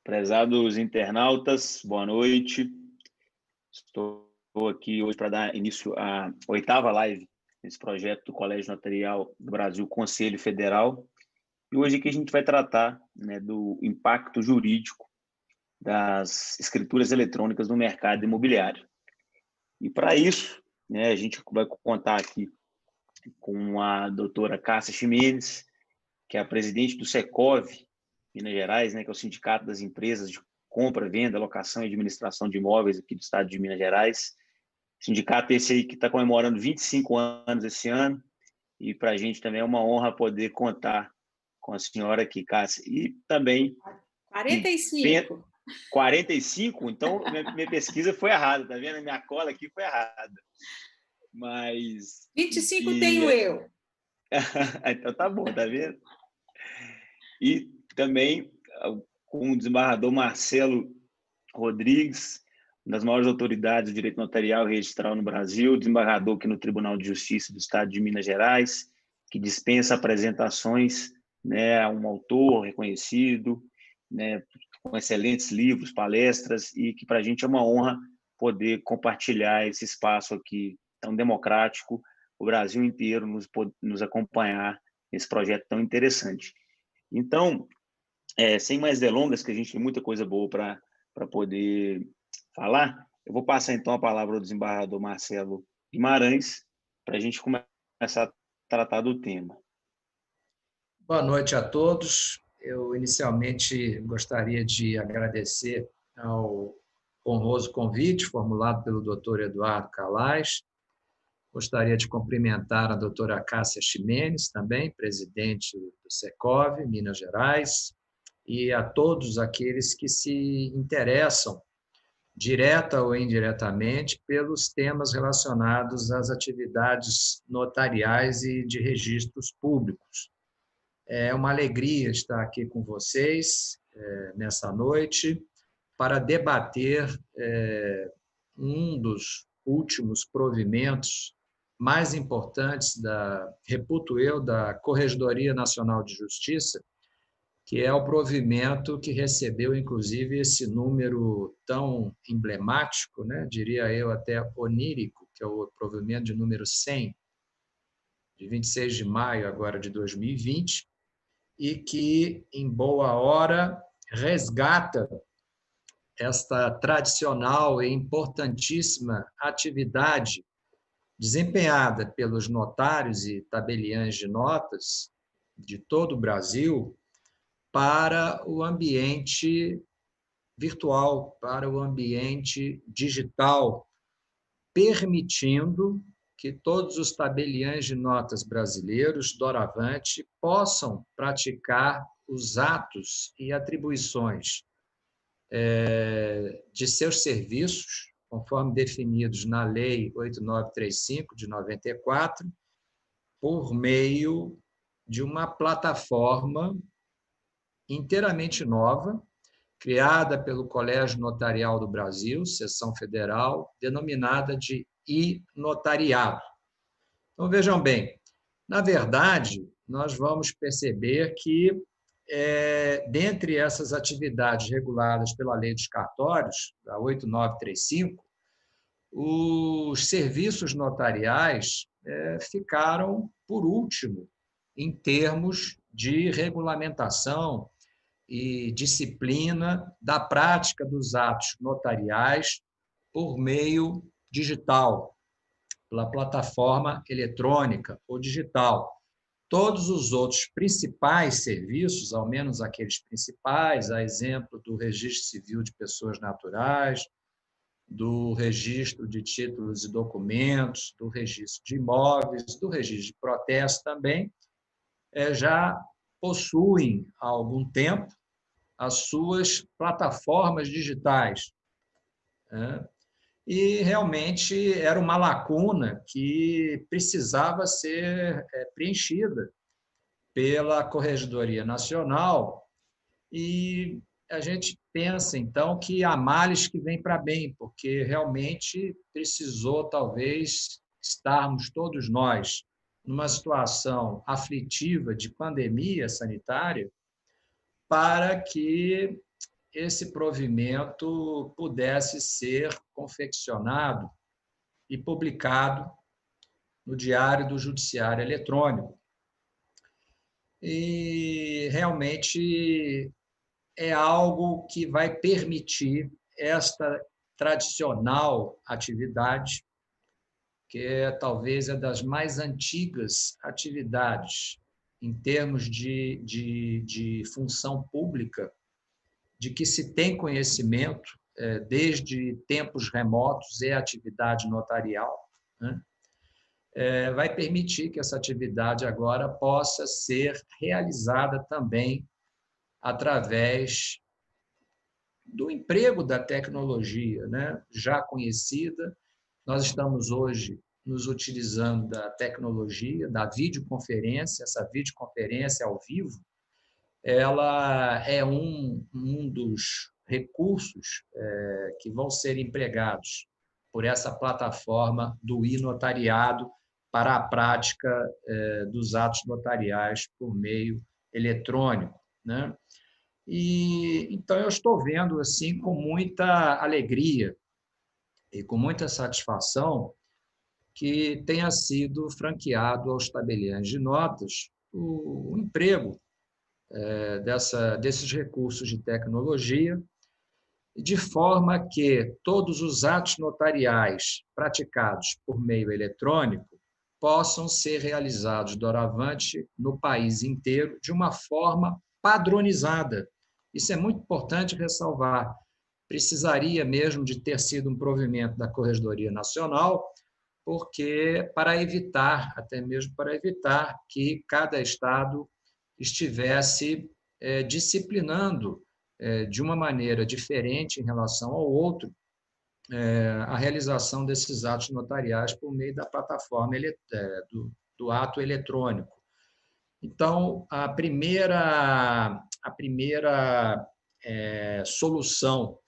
Prezados internautas, boa noite. Estou aqui hoje para dar início à 8ª live desse projeto do Colégio Notarial do Brasil, Conselho Federal. E hoje aqui a gente vai tratar, do impacto jurídico das escrituras eletrônicas no mercado imobiliário. E para isso, a gente vai contar aqui com a doutora Cássia Ximenes, que é a presidente do Secov, Minas Gerais, que é o Sindicato das Empresas de Compra, Venda, Locação e Administração de Imóveis aqui do estado de Minas Gerais. Sindicato esse aí que está comemorando 25 anos esse ano, e para a gente também é uma honra poder contar com a senhora aqui, Cássia. E também... 45. 45? Então, minha pesquisa foi errada, tá vendo? Minha cola aqui foi errada. Mas... 25 tenho eu. Então tá bom, tá vendo? E também com o desembargador Marcelo Rodrigues, uma das maiores autoridades do direito notarial e registral no Brasil, desembargador aqui no Tribunal de Justiça do Estado de Minas Gerais, que dispensa apresentações, um autor reconhecido, com excelentes livros, palestras, e que para a gente é uma honra poder compartilhar esse espaço aqui tão democrático, o Brasil inteiro nos acompanhar nesse projeto tão interessante. Então, sem mais delongas, que a gente tem muita coisa boa para poder falar, eu vou passar então a palavra ao desembargador Marcelo Guimarães para a gente começar a tratar do tema. Boa noite a todos. Eu inicialmente gostaria de agradecer ao honroso convite formulado pelo Dr. Eduardo Calais. Gostaria de cumprimentar a doutora Cássia Ximenes, também presidente do Secov, Minas Gerais, e a todos aqueles que se interessam, direta ou indiretamente, pelos temas relacionados às atividades notariais e de registros públicos. É uma alegria estar aqui com vocês nessa noite para debater um dos últimos provimentos mais importantes reputo eu, da Corregedoria Nacional de Justiça, que é o provimento que recebeu, inclusive, esse número tão emblemático, diria eu até onírico, que é o provimento de número 100, de 26 de maio agora de 2020, e que, em boa hora, resgata esta tradicional e importantíssima atividade desempenhada pelos notários e tabeliães de notas de todo o Brasil para o ambiente virtual, para o ambiente digital, permitindo que todos os tabeliães de notas brasileiros, doravante, possam praticar os atos e atribuições de seus serviços, conforme definidos na Lei 8935, de 94, por meio de uma plataforma inteiramente nova, criada pelo Colégio Notarial do Brasil, Seção Federal, denominada de e-notariado. Então, vejam bem, na verdade, nós vamos perceber que, dentre essas atividades reguladas pela Lei dos Cartórios, a 8935, os serviços notariais ficaram por último em termos de regulamentação e disciplina da prática dos atos notariais por meio digital, pela plataforma eletrônica ou digital. Todos os outros principais serviços, ao menos aqueles principais, a exemplo do registro civil de pessoas naturais, do registro de títulos e documentos, do registro de imóveis, do registro de protesto também, já possuem há algum tempo as suas plataformas digitais. E realmente era uma lacuna que precisava ser preenchida pela Corregedoria Nacional, e a gente pensa, então, que há males que vêm para bem, porque realmente precisou, talvez, estarmos todos nós numa situação aflitiva de pandemia sanitária para que esse provimento pudesse ser confeccionado e publicado no Diário do Judiciário Eletrônico. E realmente é algo que vai permitir esta tradicional atividade, que talvez é das mais antigas atividades em termos de função pública, de que se tem conhecimento desde tempos remotos, é a atividade notarial, né? Vai permitir que essa atividade agora possa ser realizada também através do emprego da tecnologia, né? Já conhecida. Nós estamos hoje nos utilizando da tecnologia, da videoconferência. Essa videoconferência ao vivo, ela é um dos recursos que vão ser empregados por essa plataforma do e-notariado para a prática dos atos notariais por meio eletrônico, né? E então eu estou vendo assim com muita alegria e com muita satisfação que tenha sido franqueado aos tabeliães de notas o emprego desses recursos de tecnologia, de forma que todos os atos notariais praticados por meio eletrônico possam ser realizados doravante no país inteiro de uma forma padronizada. Isso é muito importante ressalvar. Precisaria mesmo de ter sido um provimento da Corregedoria Nacional, porque até mesmo para evitar que cada estado estivesse disciplinando de uma maneira diferente em relação ao outro a realização desses atos notariais por meio da plataforma do ato eletrônico. Então, a primeira solução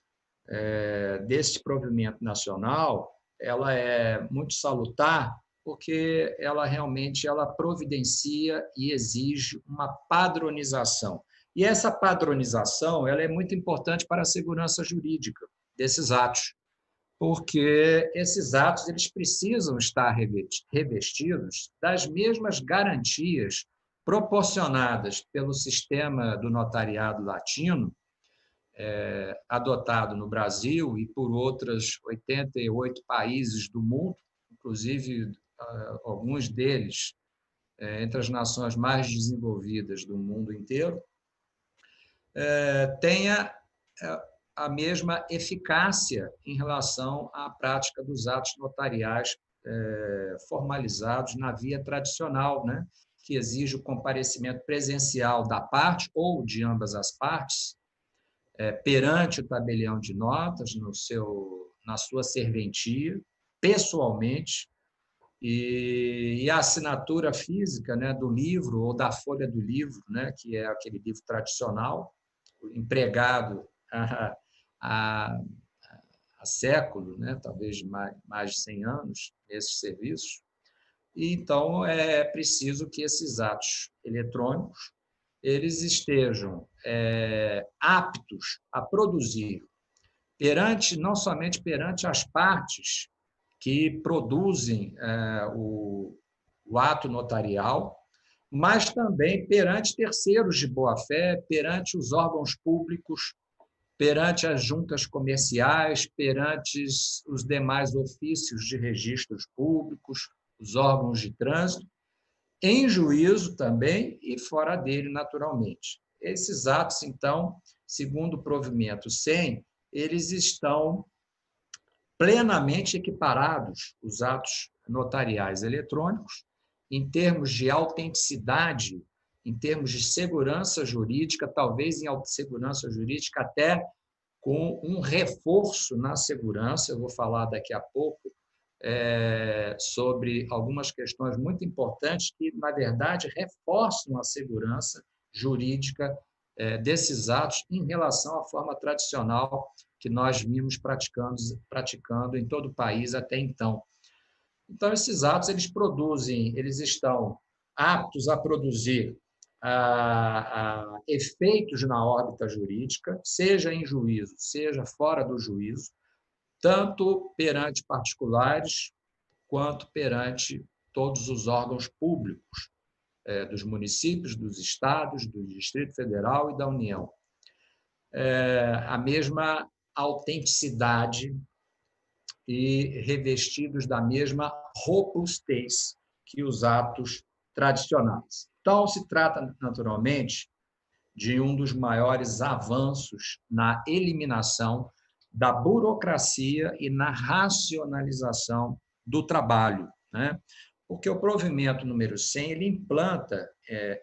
desse provimento nacional, ela é muito salutar, porque ela realmente providencia e exige uma padronização. E essa padronização ela é muito importante para a segurança jurídica desses atos, porque esses atos eles precisam estar revestidos das mesmas garantias proporcionadas pelo sistema do notariado latino, adotado no Brasil e por outros 88 países do mundo, inclusive alguns deles entre as nações mais desenvolvidas do mundo inteiro, tenha a mesma eficácia em relação à prática dos atos notariais formalizados na via tradicional, né? Que exige o comparecimento presencial da parte ou de ambas as partes perante o tabelião de notas, na sua serventia, pessoalmente, e a assinatura física, né, do livro ou da folha do livro, né, que é aquele livro tradicional, empregado há séculos, né, talvez mais de 100 anos, nesses serviços. E, então, é preciso que esses atos eletrônicos eles estejam aptos a produzir não somente perante as partes que produzem o ato notarial, mas também perante terceiros de boa-fé, perante os órgãos públicos, perante as juntas comerciais, perante os demais ofícios de registros públicos, os órgãos de trânsito, em juízo também e fora dele, naturalmente. Esses atos, então, segundo o provimento 100, eles estão plenamente equiparados, os atos notariais eletrônicos, em termos de autenticidade, em termos de segurança jurídica, talvez em segurança jurídica até com um reforço na segurança. Eu vou falar daqui a pouco sobre algumas questões muito importantes que, na verdade, reforçam a segurança jurídica desses atos em relação à forma tradicional que nós vimos praticando em todo o país até então. Então, esses atos eles estão aptos a produzir a efeitos na órbita jurídica, seja em juízo, seja fora do juízo, tanto perante particulares quanto perante todos os órgãos públicos, dos municípios, dos estados, do Distrito Federal e da União. A mesma autenticidade e revestidos da mesma robustez que os atos tradicionais. Então, se trata, naturalmente, de um dos maiores avanços na eliminação da burocracia e na racionalização do trabalho, né? Porque o provimento número 100 ele implanta,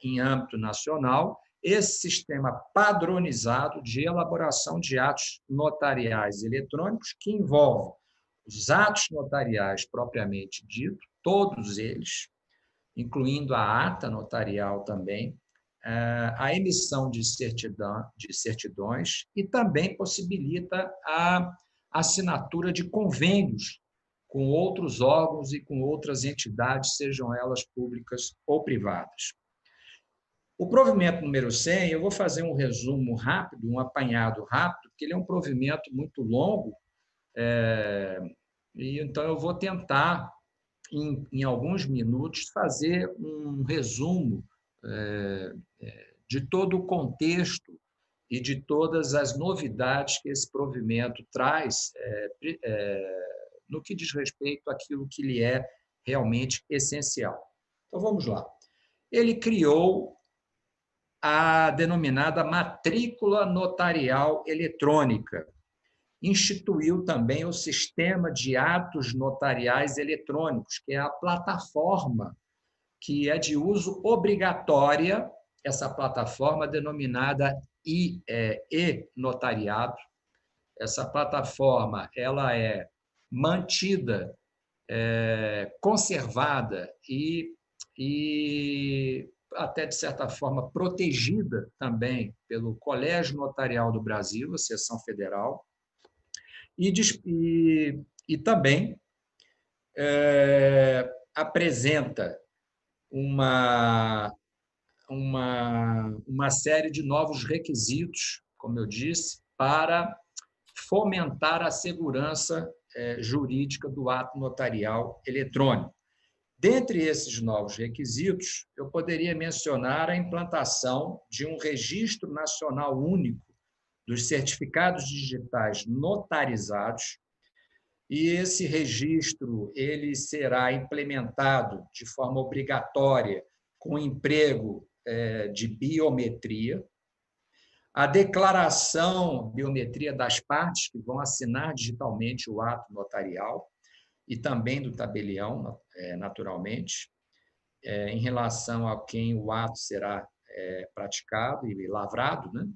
em âmbito nacional, esse sistema padronizado de elaboração de atos notariais eletrônicos que envolve os atos notariais propriamente dito, todos eles, incluindo a ata notarial também, a emissão de certidões e também possibilita a assinatura de convênios com outros órgãos e com outras entidades, sejam elas públicas ou privadas. O provimento número 100, eu vou fazer um resumo rápido, um apanhado rápido, porque ele é um provimento muito longo, e então eu vou tentar, em alguns minutos, fazer um resumo de todo o contexto e de todas as novidades que esse provimento traz no que diz respeito àquilo que lhe é realmente essencial. Então, vamos lá. Ele criou a denominada matrícula notarial eletrônica, instituiu também o sistema de atos notariais eletrônicos, que é a plataforma que é de uso obrigatória, essa plataforma denominada e-notariado. Essa plataforma ela é mantida, conservada e até, de certa forma, protegida também pelo Colégio Notarial do Brasil, a seção federal, e também apresenta uma série de novos requisitos, como eu disse, para fomentar a segurança jurídica do ato notarial eletrônico. Dentre esses novos requisitos, eu poderia mencionar a implantação de um registro nacional único dos certificados digitais notarizados, e esse registro ele será implementado de forma obrigatória com emprego de biometria, a declaração biometria das partes que vão assinar digitalmente o ato notarial e também do tabelião, naturalmente, em relação a quem o ato será praticado e lavrado, né?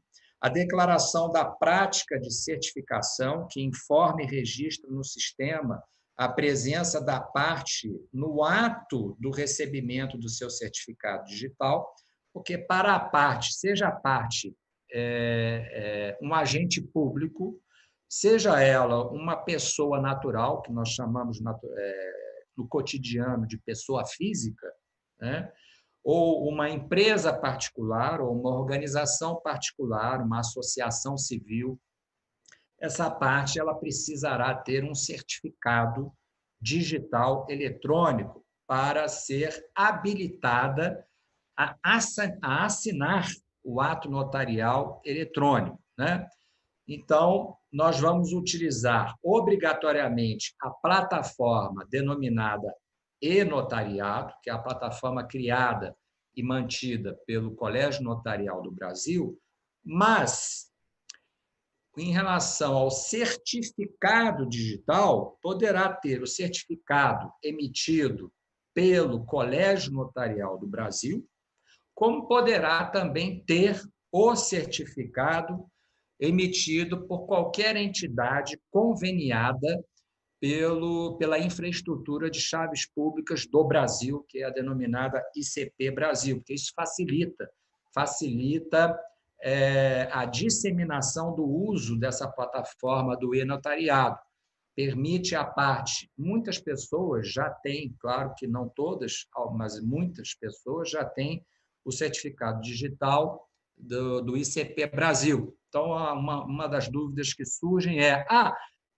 A declaração da prática de certificação, que informa e registra no sistema a presença da parte no ato do recebimento do seu certificado digital, porque para a parte, seja a parte um agente público, seja ela uma pessoa natural, que nós chamamos no cotidiano de pessoa física, né? Ou uma empresa particular, ou uma organização particular, uma associação civil, essa parte ela precisará ter um certificado digital eletrônico para ser habilitada a assinar o ato notarial eletrônico, né? Então, nós vamos utilizar obrigatoriamente a plataforma denominada e-notariado, que é a plataforma criada e mantida pelo Colégio Notarial do Brasil, mas, em relação ao certificado digital, poderá ter o certificado emitido pelo Colégio Notarial do Brasil, como poderá também ter o certificado emitido por qualquer entidade conveniada pela infraestrutura de chaves públicas do Brasil, que é a denominada ICP Brasil, porque isso facilita a disseminação do uso dessa plataforma do e-notariado. Permite à parte, muitas pessoas já têm, claro que não todas, mas muitas pessoas já têm o certificado digital do ICP Brasil. Então, uma das dúvidas que surgem é: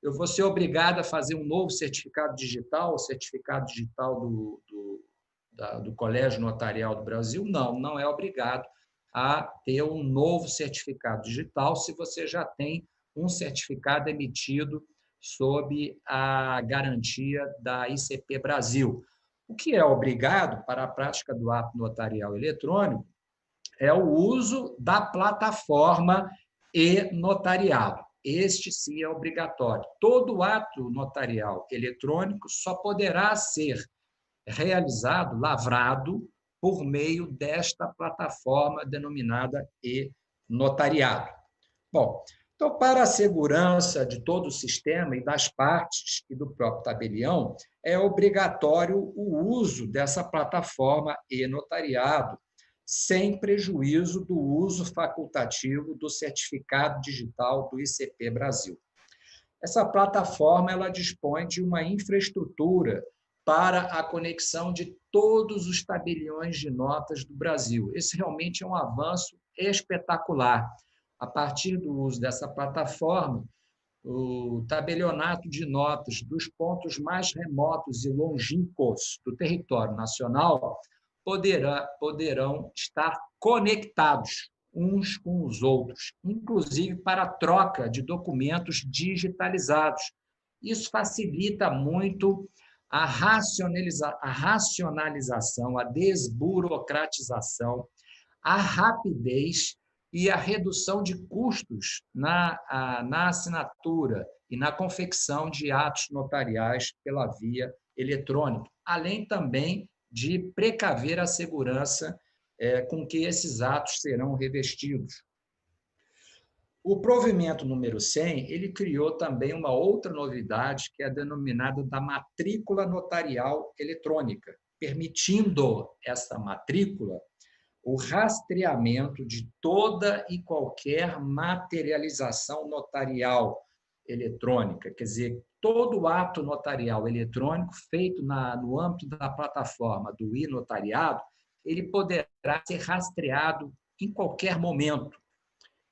eu vou ser obrigado a fazer um novo certificado digital, o certificado digital do Colégio Notarial do Brasil? Não, não é obrigado a ter um novo certificado digital se você já tem um certificado emitido sob a garantia da ICP Brasil. O que é obrigado para a prática do ato notarial eletrônico é o uso da plataforma e-notariado. Este sim é obrigatório. Todo ato notarial eletrônico só poderá ser realizado, lavrado, por meio desta plataforma denominada e-notariado. Bom, então, para a segurança de todo o sistema e das partes e do próprio tabelião, é obrigatório o uso dessa plataforma e-notariado, sem prejuízo do uso facultativo do certificado digital do ICP Brasil. Essa plataforma ela dispõe de uma infraestrutura para a conexão de todos os tabeliões de notas do Brasil. Esse realmente é um avanço espetacular. A partir do uso dessa plataforma, o tabelionato de notas dos pontos mais remotos e longínquos do território nacional poderão estar conectados uns com os outros, inclusive para a troca de documentos digitalizados. Isso facilita muito a racionalização, a desburocratização, a rapidez e a redução de custos na assinatura e na confecção de atos notariais pela via eletrônica, além também de precaver a segurança com que esses atos serão revestidos. O provimento número 100, ele criou também uma outra novidade, que é a denominada da matrícula notarial eletrônica, permitindo essa matrícula o rastreamento de toda e qualquer materialização notarial eletrônica, quer dizer, todo ato notarial eletrônico feito no âmbito da plataforma do e-notariado, ele poderá ser rastreado em qualquer momento.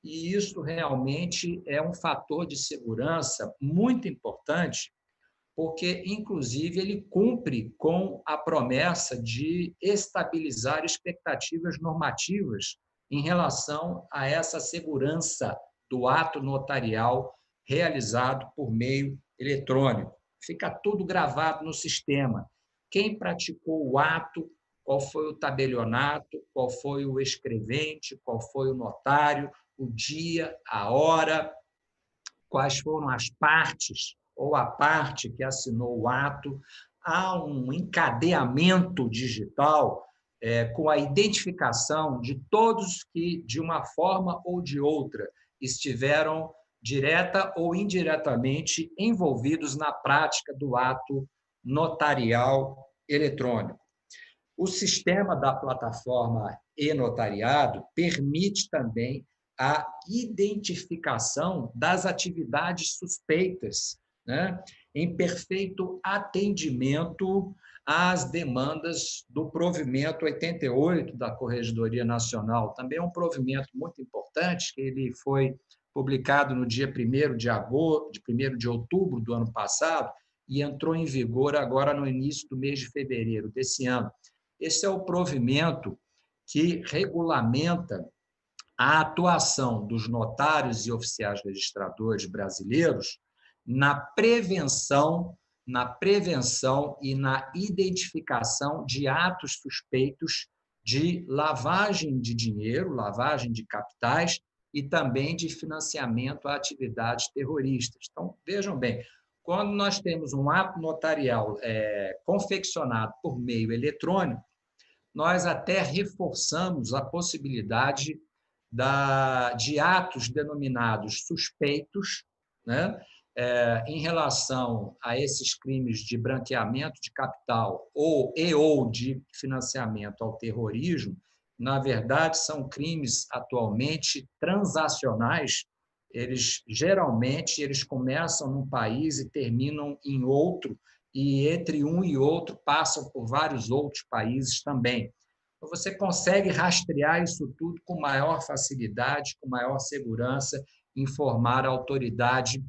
E isso realmente é um fator de segurança muito importante, porque, inclusive, ele cumpre com a promessa de estabilizar expectativas normativas em relação a essa segurança do ato notarial realizado por meio eletrônico. Fica tudo gravado no sistema. Quem praticou o ato, qual foi o tabelionato, qual foi o escrevente, qual foi o notário, o dia, a hora, quais foram as partes ou a parte que assinou o ato. Há um encadeamento digital com a identificação de todos que, de uma forma ou de outra, estiveram direta ou indiretamente envolvidos na prática do ato notarial eletrônico. O sistema da plataforma e-notariado permite também a identificação das atividades suspeitas, né, em perfeito atendimento às demandas do provimento 88 da Corregedoria Nacional. Também é um provimento muito importante, que ele foi publicado no dia 1º de outubro do ano passado e entrou em vigor agora no início do mês de fevereiro desse ano. Esse é o provimento que regulamenta a atuação dos notários e oficiais registradores brasileiros na prevenção e na identificação de atos suspeitos de lavagem de dinheiro, lavagem de capitais e também de financiamento a atividades terroristas. Então, vejam bem, quando nós temos um ato notarial confeccionado por meio eletrônico, nós até reforçamos a possibilidade de atos denominados suspeitos, né, em relação a esses crimes de branqueamento de capital ou de financiamento ao terrorismo. Na verdade, são crimes atualmente transacionais. Geralmente eles começam num país e terminam em outro, e entre um e outro passam por vários outros países também. Então, você consegue rastrear isso tudo com maior facilidade, com maior segurança, informar a autoridade,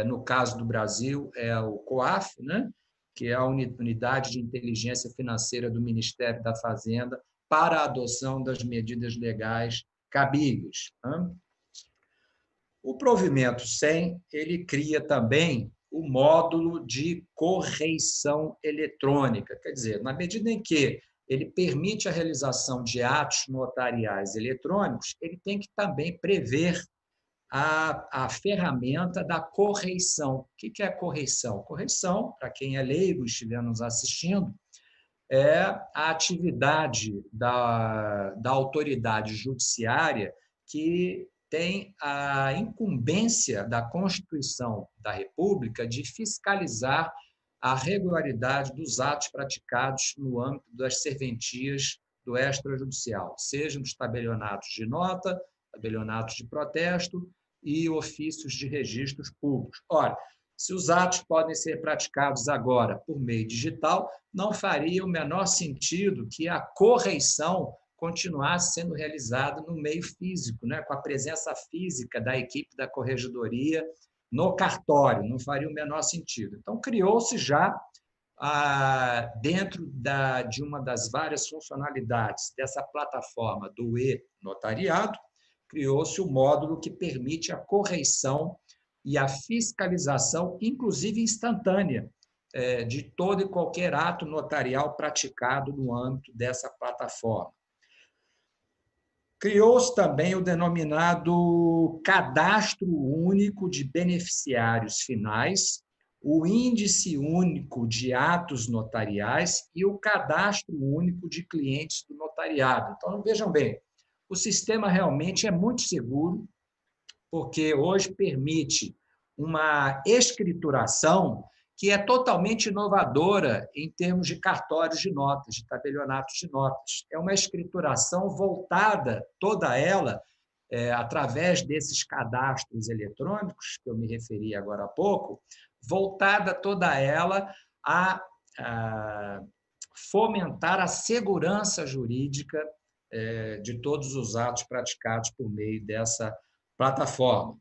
no caso do Brasil, é o COAF, né? Que é a Unidade de Inteligência Financeira do Ministério da Fazenda, para a adoção das medidas legais cabíveis. O provimento 100, ele cria também o módulo de correição eletrônica, quer dizer, na medida em que ele permite a realização de atos notariais eletrônicos, ele tem que também prever a ferramenta da correição. O que é a correição? Correição, para quem é leigo e estiver nos assistindo, é a atividade da autoridade judiciária que tem a incumbência da Constituição da República de fiscalizar a regularidade dos atos praticados no âmbito das serventias do extrajudicial, seja nos tabelionatos de nota, tabelionatos de protesto e ofícios de registros públicos. Ora, se os atos podem ser praticados agora por meio digital, não faria o menor sentido que a correição continuasse sendo realizada no meio físico, né? Com a presença física da equipe da corregedoria no cartório, não faria o menor sentido. Então, criou-se já, dentro de uma das várias funcionalidades dessa plataforma do e-notariado, criou-se o módulo que permite a correição e a fiscalização, inclusive instantânea, de todo e qualquer ato notarial praticado no âmbito dessa plataforma. Criou-se também o denominado Cadastro Único de Beneficiários Finais, o Índice Único de Atos Notariais e o Cadastro Único de Clientes do Notariado. Então, vejam bem, o sistema realmente é muito seguro, porque hoje permite uma escrituração que é totalmente inovadora em termos de cartórios de notas, de tabelionatos de notas. É uma escrituração voltada, toda ela, através desses cadastros eletrônicos, que eu me referi agora há pouco, voltada toda ela a fomentar a segurança jurídica de todos os atos praticados por meio dessa plataforma.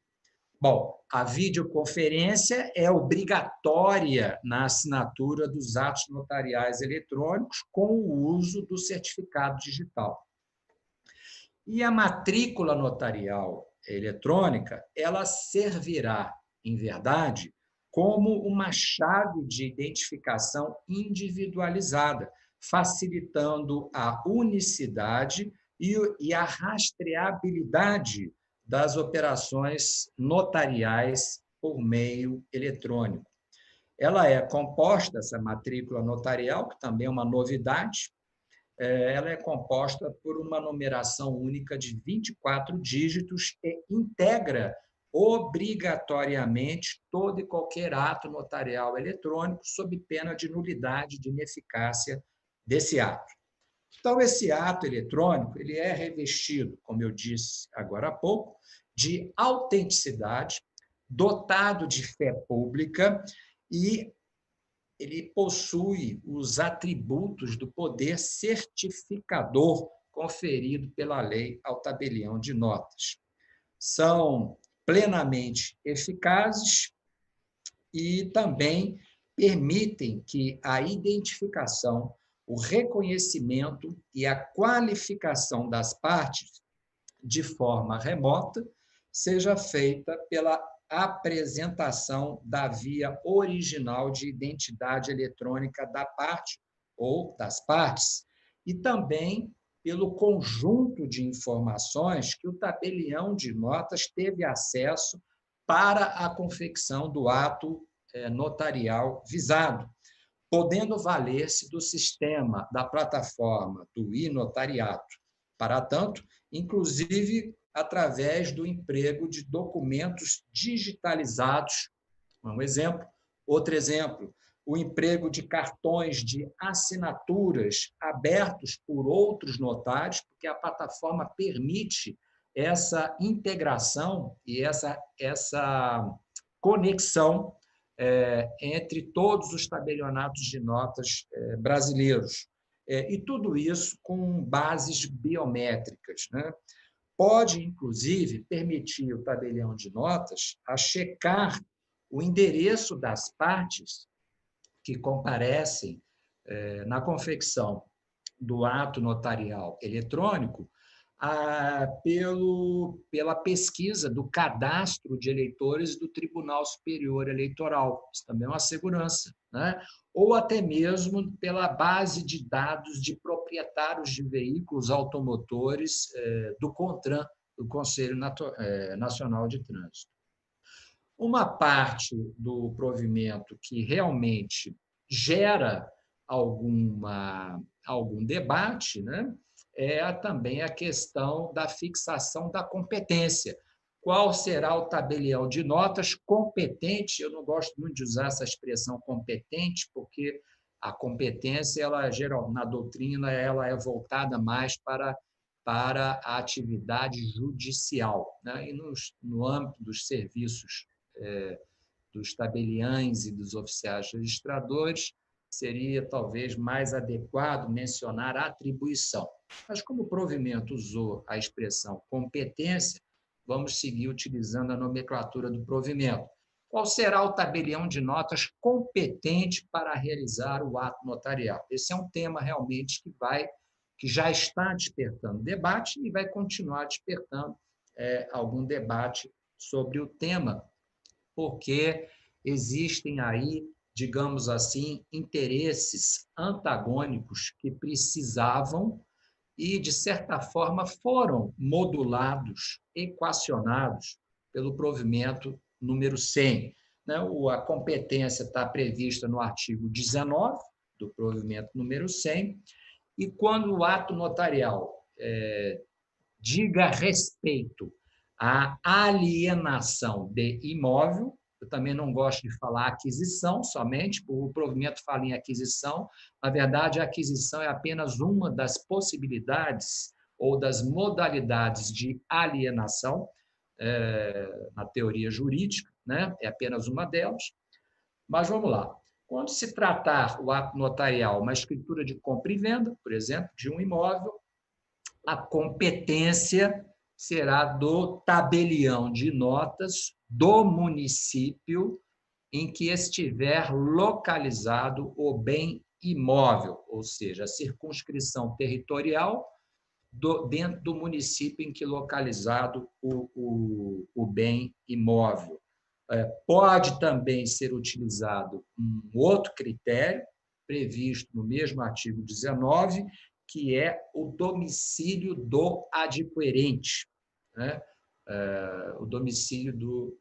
Bom, a videoconferência é obrigatória na assinatura dos atos notariais eletrônicos com o uso do certificado digital. E a matrícula notarial eletrônica, ela servirá, em verdade, como uma chave de identificação individualizada, facilitando a unicidade e a rastreabilidade das operações notariais por meio eletrônico. Ela é composta, essa matrícula notarial, que também é uma novidade, ela é composta por uma numeração única de 24 dígitos e integra obrigatoriamente todo e qualquer ato notarial eletrônico, sob pena de nulidade de ineficácia desse ato. Então, esse ato eletrônico ele é revestido, como eu disse agora há pouco, de autenticidade, dotado de fé pública e ele possui os atributos do poder certificador conferido pela lei ao tabelião de notas. São plenamente eficazes e também permitem que a identificação, o reconhecimento e a qualificação das partes de forma remota seja feita pela apresentação da via original de identidade eletrônica da parte ou das partes e também pelo conjunto de informações que o tabelião de notas teve acesso para a confecção do ato notarial visado, podendo valer-se do sistema da plataforma do e-notariado. Para tanto, inclusive através do emprego de documentos digitalizados. Um exemplo. Outro exemplo, o emprego de cartões de assinaturas abertos por outros notários, porque a plataforma permite essa integração e essa conexão entre todos os tabelionatos de notas brasileiros. e tudo isso com bases biométricas, né? Pode, inclusive, permitir o tabelião de notas a checar o endereço das partes que comparecem na confecção do ato notarial eletrônico pela pesquisa do cadastro de eleitores do Tribunal Superior Eleitoral. Isso também é uma segurança, né? Ou até mesmo pela base de dados de proprietários de veículos automotores do CONTRAN, do Conselho Nacional de Trânsito. Uma parte do provimento que realmente gera algum debate, né, é também a questão da fixação da competência. Qual será o tabelião de notas competente? Eu não gosto muito de usar essa expressão competente, porque a competência, na doutrina, ela é voltada mais para a atividade judicial, né? E no âmbito dos serviços dos tabeliães e dos oficiais registradores, seria talvez mais adequado mencionar a atribuição. Mas, como o provimento usou a expressão competência, vamos seguir utilizando a nomenclatura do provimento. Qual será o tabelião de notas competente para realizar o ato notarial? Esse é um tema realmente que já está despertando debate e vai continuar despertando algum debate sobre o tema, porque existem aí, digamos assim, interesses antagônicos que precisavam e, de certa forma, foram modulados, equacionados pelo provimento número 100. A competência está prevista no artigo 19 do provimento número 100, e quando o ato notarial diga respeito à alienação de imóvel, eu também não gosto de falar aquisição somente, o provimento fala em aquisição. Na verdade, a aquisição é apenas uma das possibilidades ou das modalidades de alienação na teoria jurídica, né? É apenas uma delas. Mas vamos lá. Quando se tratar o ato notarial, uma escritura de compra e venda, por exemplo, de um imóvel, a competência será do tabelião de notas do município em que estiver localizado o bem imóvel, ou seja, a circunscrição territorial dentro do município em que localizado o bem imóvel. Pode também ser utilizado um outro critério, previsto no mesmo artigo 19, que é o domicílio do adquirente, né? O domicílio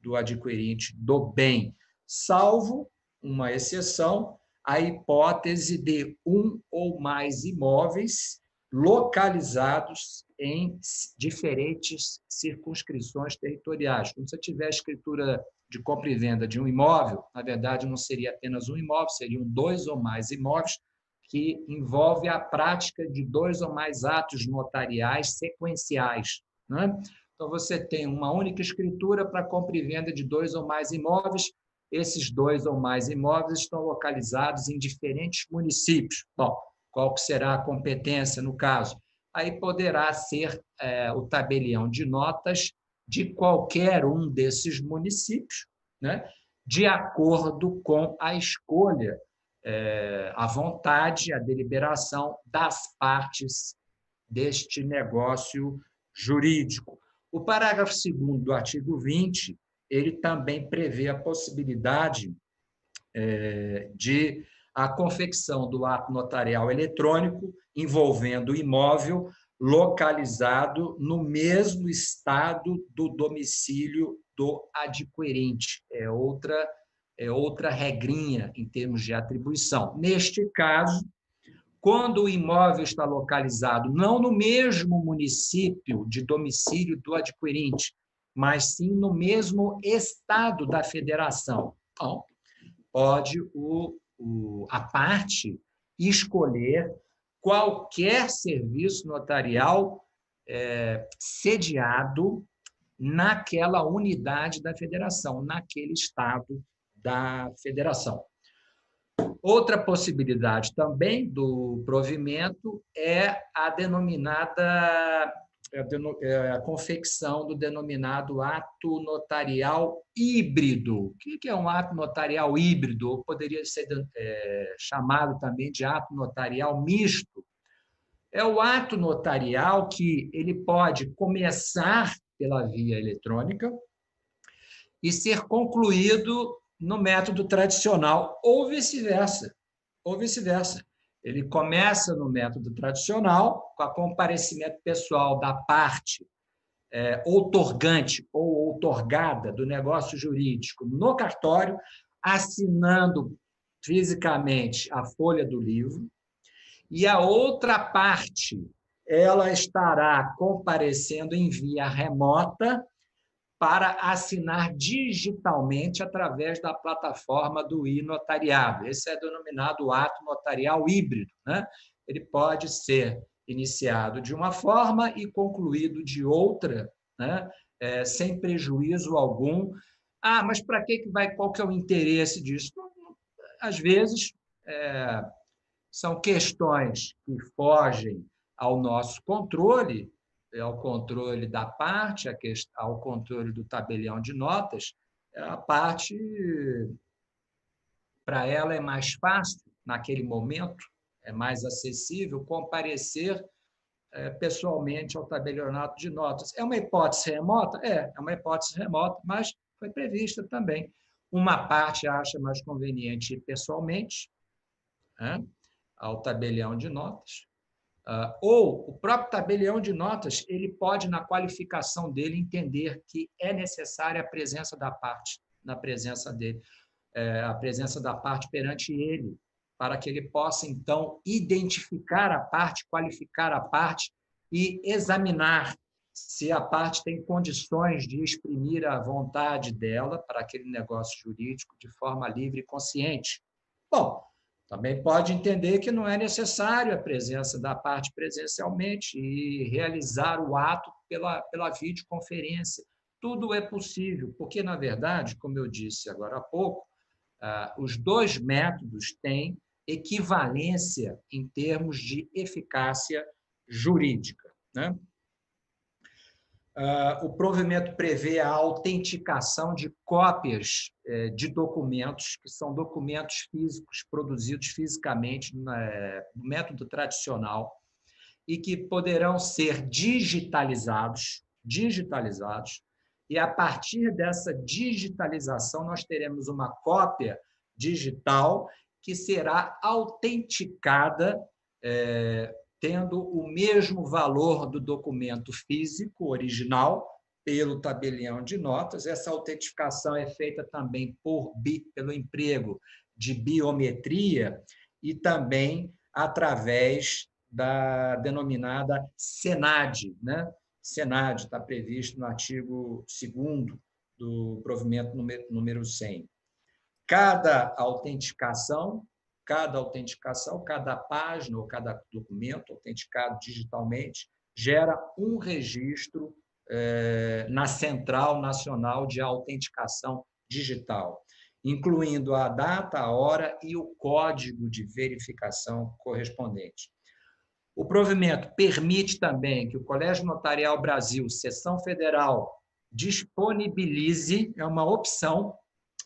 do adquirente do bem, salvo uma exceção, a hipótese de um ou mais imóveis localizados em diferentes circunscrições territoriais. Quando você tiver a escritura de compra e venda de um imóvel, na verdade, não seria apenas um imóvel, seriam 2 ou mais imóveis, que envolve a prática de 2 ou mais atos notariais sequenciais, né? Então, você tem uma única escritura para compra e venda de 2 ou mais imóveis. Esses 2 ou mais imóveis estão localizados em diferentes municípios. Bom, qual que será a competência no caso? Aí poderá ser o tabelião de notas de qualquer um desses municípios, né? De acordo com a escolha, a vontade, a deliberação das partes deste negócio jurídico. O parágrafo 2º do artigo 20, ele também prevê a possibilidade de a confecção do ato notarial eletrônico envolvendo o imóvel localizado no mesmo estado do domicílio do adquirente. É outra regrinha em termos de atribuição. Neste caso, quando o imóvel está localizado não no mesmo município de domicílio do adquirente, mas sim no mesmo estado da federação, então, pode a parte escolher qualquer serviço notarial sediado naquela unidade da federação, naquele estado da federação. Outra possibilidade também do provimento é a denominada a confecção do denominado ato notarial híbrido. O que é um ato notarial híbrido? Ou poderia ser chamado também de ato notarial misto. É o ato notarial que ele pode começar pela via eletrônica e ser concluído no método tradicional, ou vice-versa. Ou vice-versa. Ele começa no método tradicional, com a comparecimento pessoal da parte outorgante ou outorgada do negócio jurídico no cartório, assinando fisicamente a folha do livro, e a outra parte ela estará comparecendo em via remota para assinar digitalmente através da plataforma do e-notariado. Esse é denominado ato notarial híbrido, né? Ele pode ser iniciado de uma forma e concluído de outra, né? Sem prejuízo algum. Mas para que vai? Qual que é o interesse disso? Às vezes, são questões que fogem ao nosso controle, ao controle da parte, ao controle do tabelião de notas. A parte, para ela, é mais fácil, naquele momento, é mais acessível comparecer pessoalmente ao tabelionato de notas. É uma hipótese remota? É uma hipótese remota, mas foi prevista também. Uma parte acha mais conveniente ir pessoalmente, né, ao tabelião de notas, ou o próprio tabelião de notas ele pode, na qualificação dele, entender que é necessária a presença da parte, na presença dele, a presença da parte perante ele, para que ele possa, então, identificar a parte, qualificar a parte e examinar se a parte tem condições de exprimir a vontade dela para aquele negócio jurídico de forma livre e consciente. Bom, também pode entender que não é necessário a presença da parte presencialmente e realizar o ato pela videoconferência. Tudo é possível, porque, na verdade, como eu disse agora há pouco, os dois métodos têm equivalência em termos de eficácia jurídica, né? O provimento prevê a autenticação de cópias de documentos, que são documentos físicos produzidos fisicamente no método tradicional e que poderão ser digitalizados, e a partir dessa digitalização nós teremos uma cópia digital que será autenticada tendo o mesmo valor do documento físico original pelo tabelião de notas. Essa autenticação é feita também pelo emprego de biometria e também através da denominada SENAD, né? SENAD está previsto no artigo 2º do provimento número 100. Cada autenticação, cada página ou cada documento autenticado digitalmente gera um registro na Central Nacional de Autenticação Digital, incluindo a data, a hora e o código de verificação correspondente. O provimento permite também que o Colégio Notarial Brasil, Seção Federal, disponibilize, é uma opção,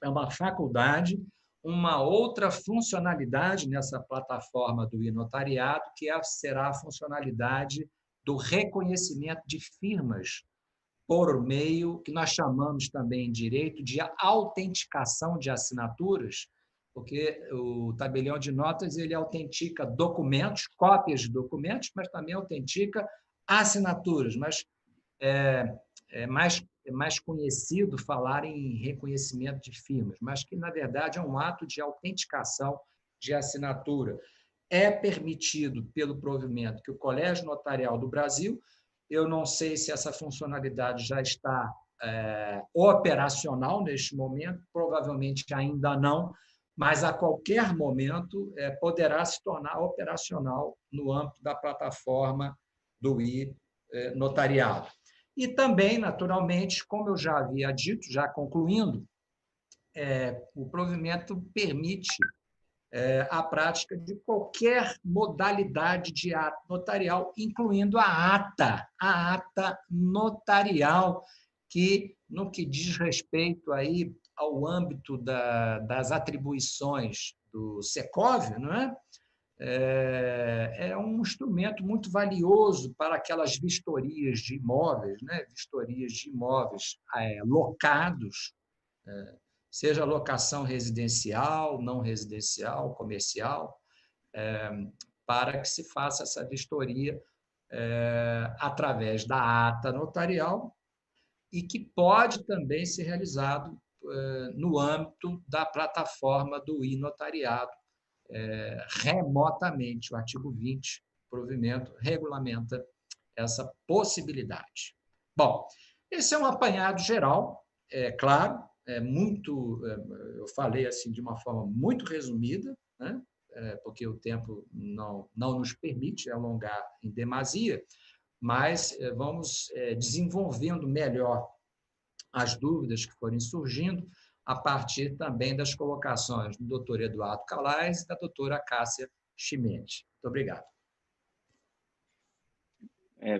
é uma faculdade, uma outra funcionalidade nessa plataforma do e-notariado, que será a funcionalidade do reconhecimento de firmas por meio que nós chamamos também em direito de autenticação de assinaturas, porque o tabelião de notas ele autentica documentos, cópias de documentos, mas também autentica assinaturas, mas é mais conhecido falar em reconhecimento de firmas, mas que, na verdade, é um ato de autenticação de assinatura. É permitido pelo provimento que o Colégio Notarial do Brasil, eu não sei se essa funcionalidade já está operacional neste momento, provavelmente ainda não, mas a qualquer momento poderá se tornar operacional no âmbito da plataforma do e-notariado. E também, naturalmente, como eu já havia dito, já concluindo, o provimento permite a prática de qualquer modalidade de ato notarial, incluindo a ata notarial, que, no que diz respeito aí ao âmbito das atribuições do Secov, não é? É um instrumento muito valioso para aquelas vistorias de imóveis, né? Vistorias de imóveis locados, seja locação residencial, não residencial, comercial, para que se faça essa vistoria através da ata notarial e que pode também ser realizado no âmbito da plataforma do e-notariado, remotamente. O artigo 20 do provimento regulamenta essa possibilidade. Bom, esse é um apanhado geral, claro, eu falei assim de uma forma muito resumida, né? Porque o tempo não nos permite alongar em demasia, mas vamos desenvolvendo melhor as dúvidas que forem surgindo a partir também das colocações do doutor Eduardo Calais e da doutora Cássia Chimenez. Muito obrigado.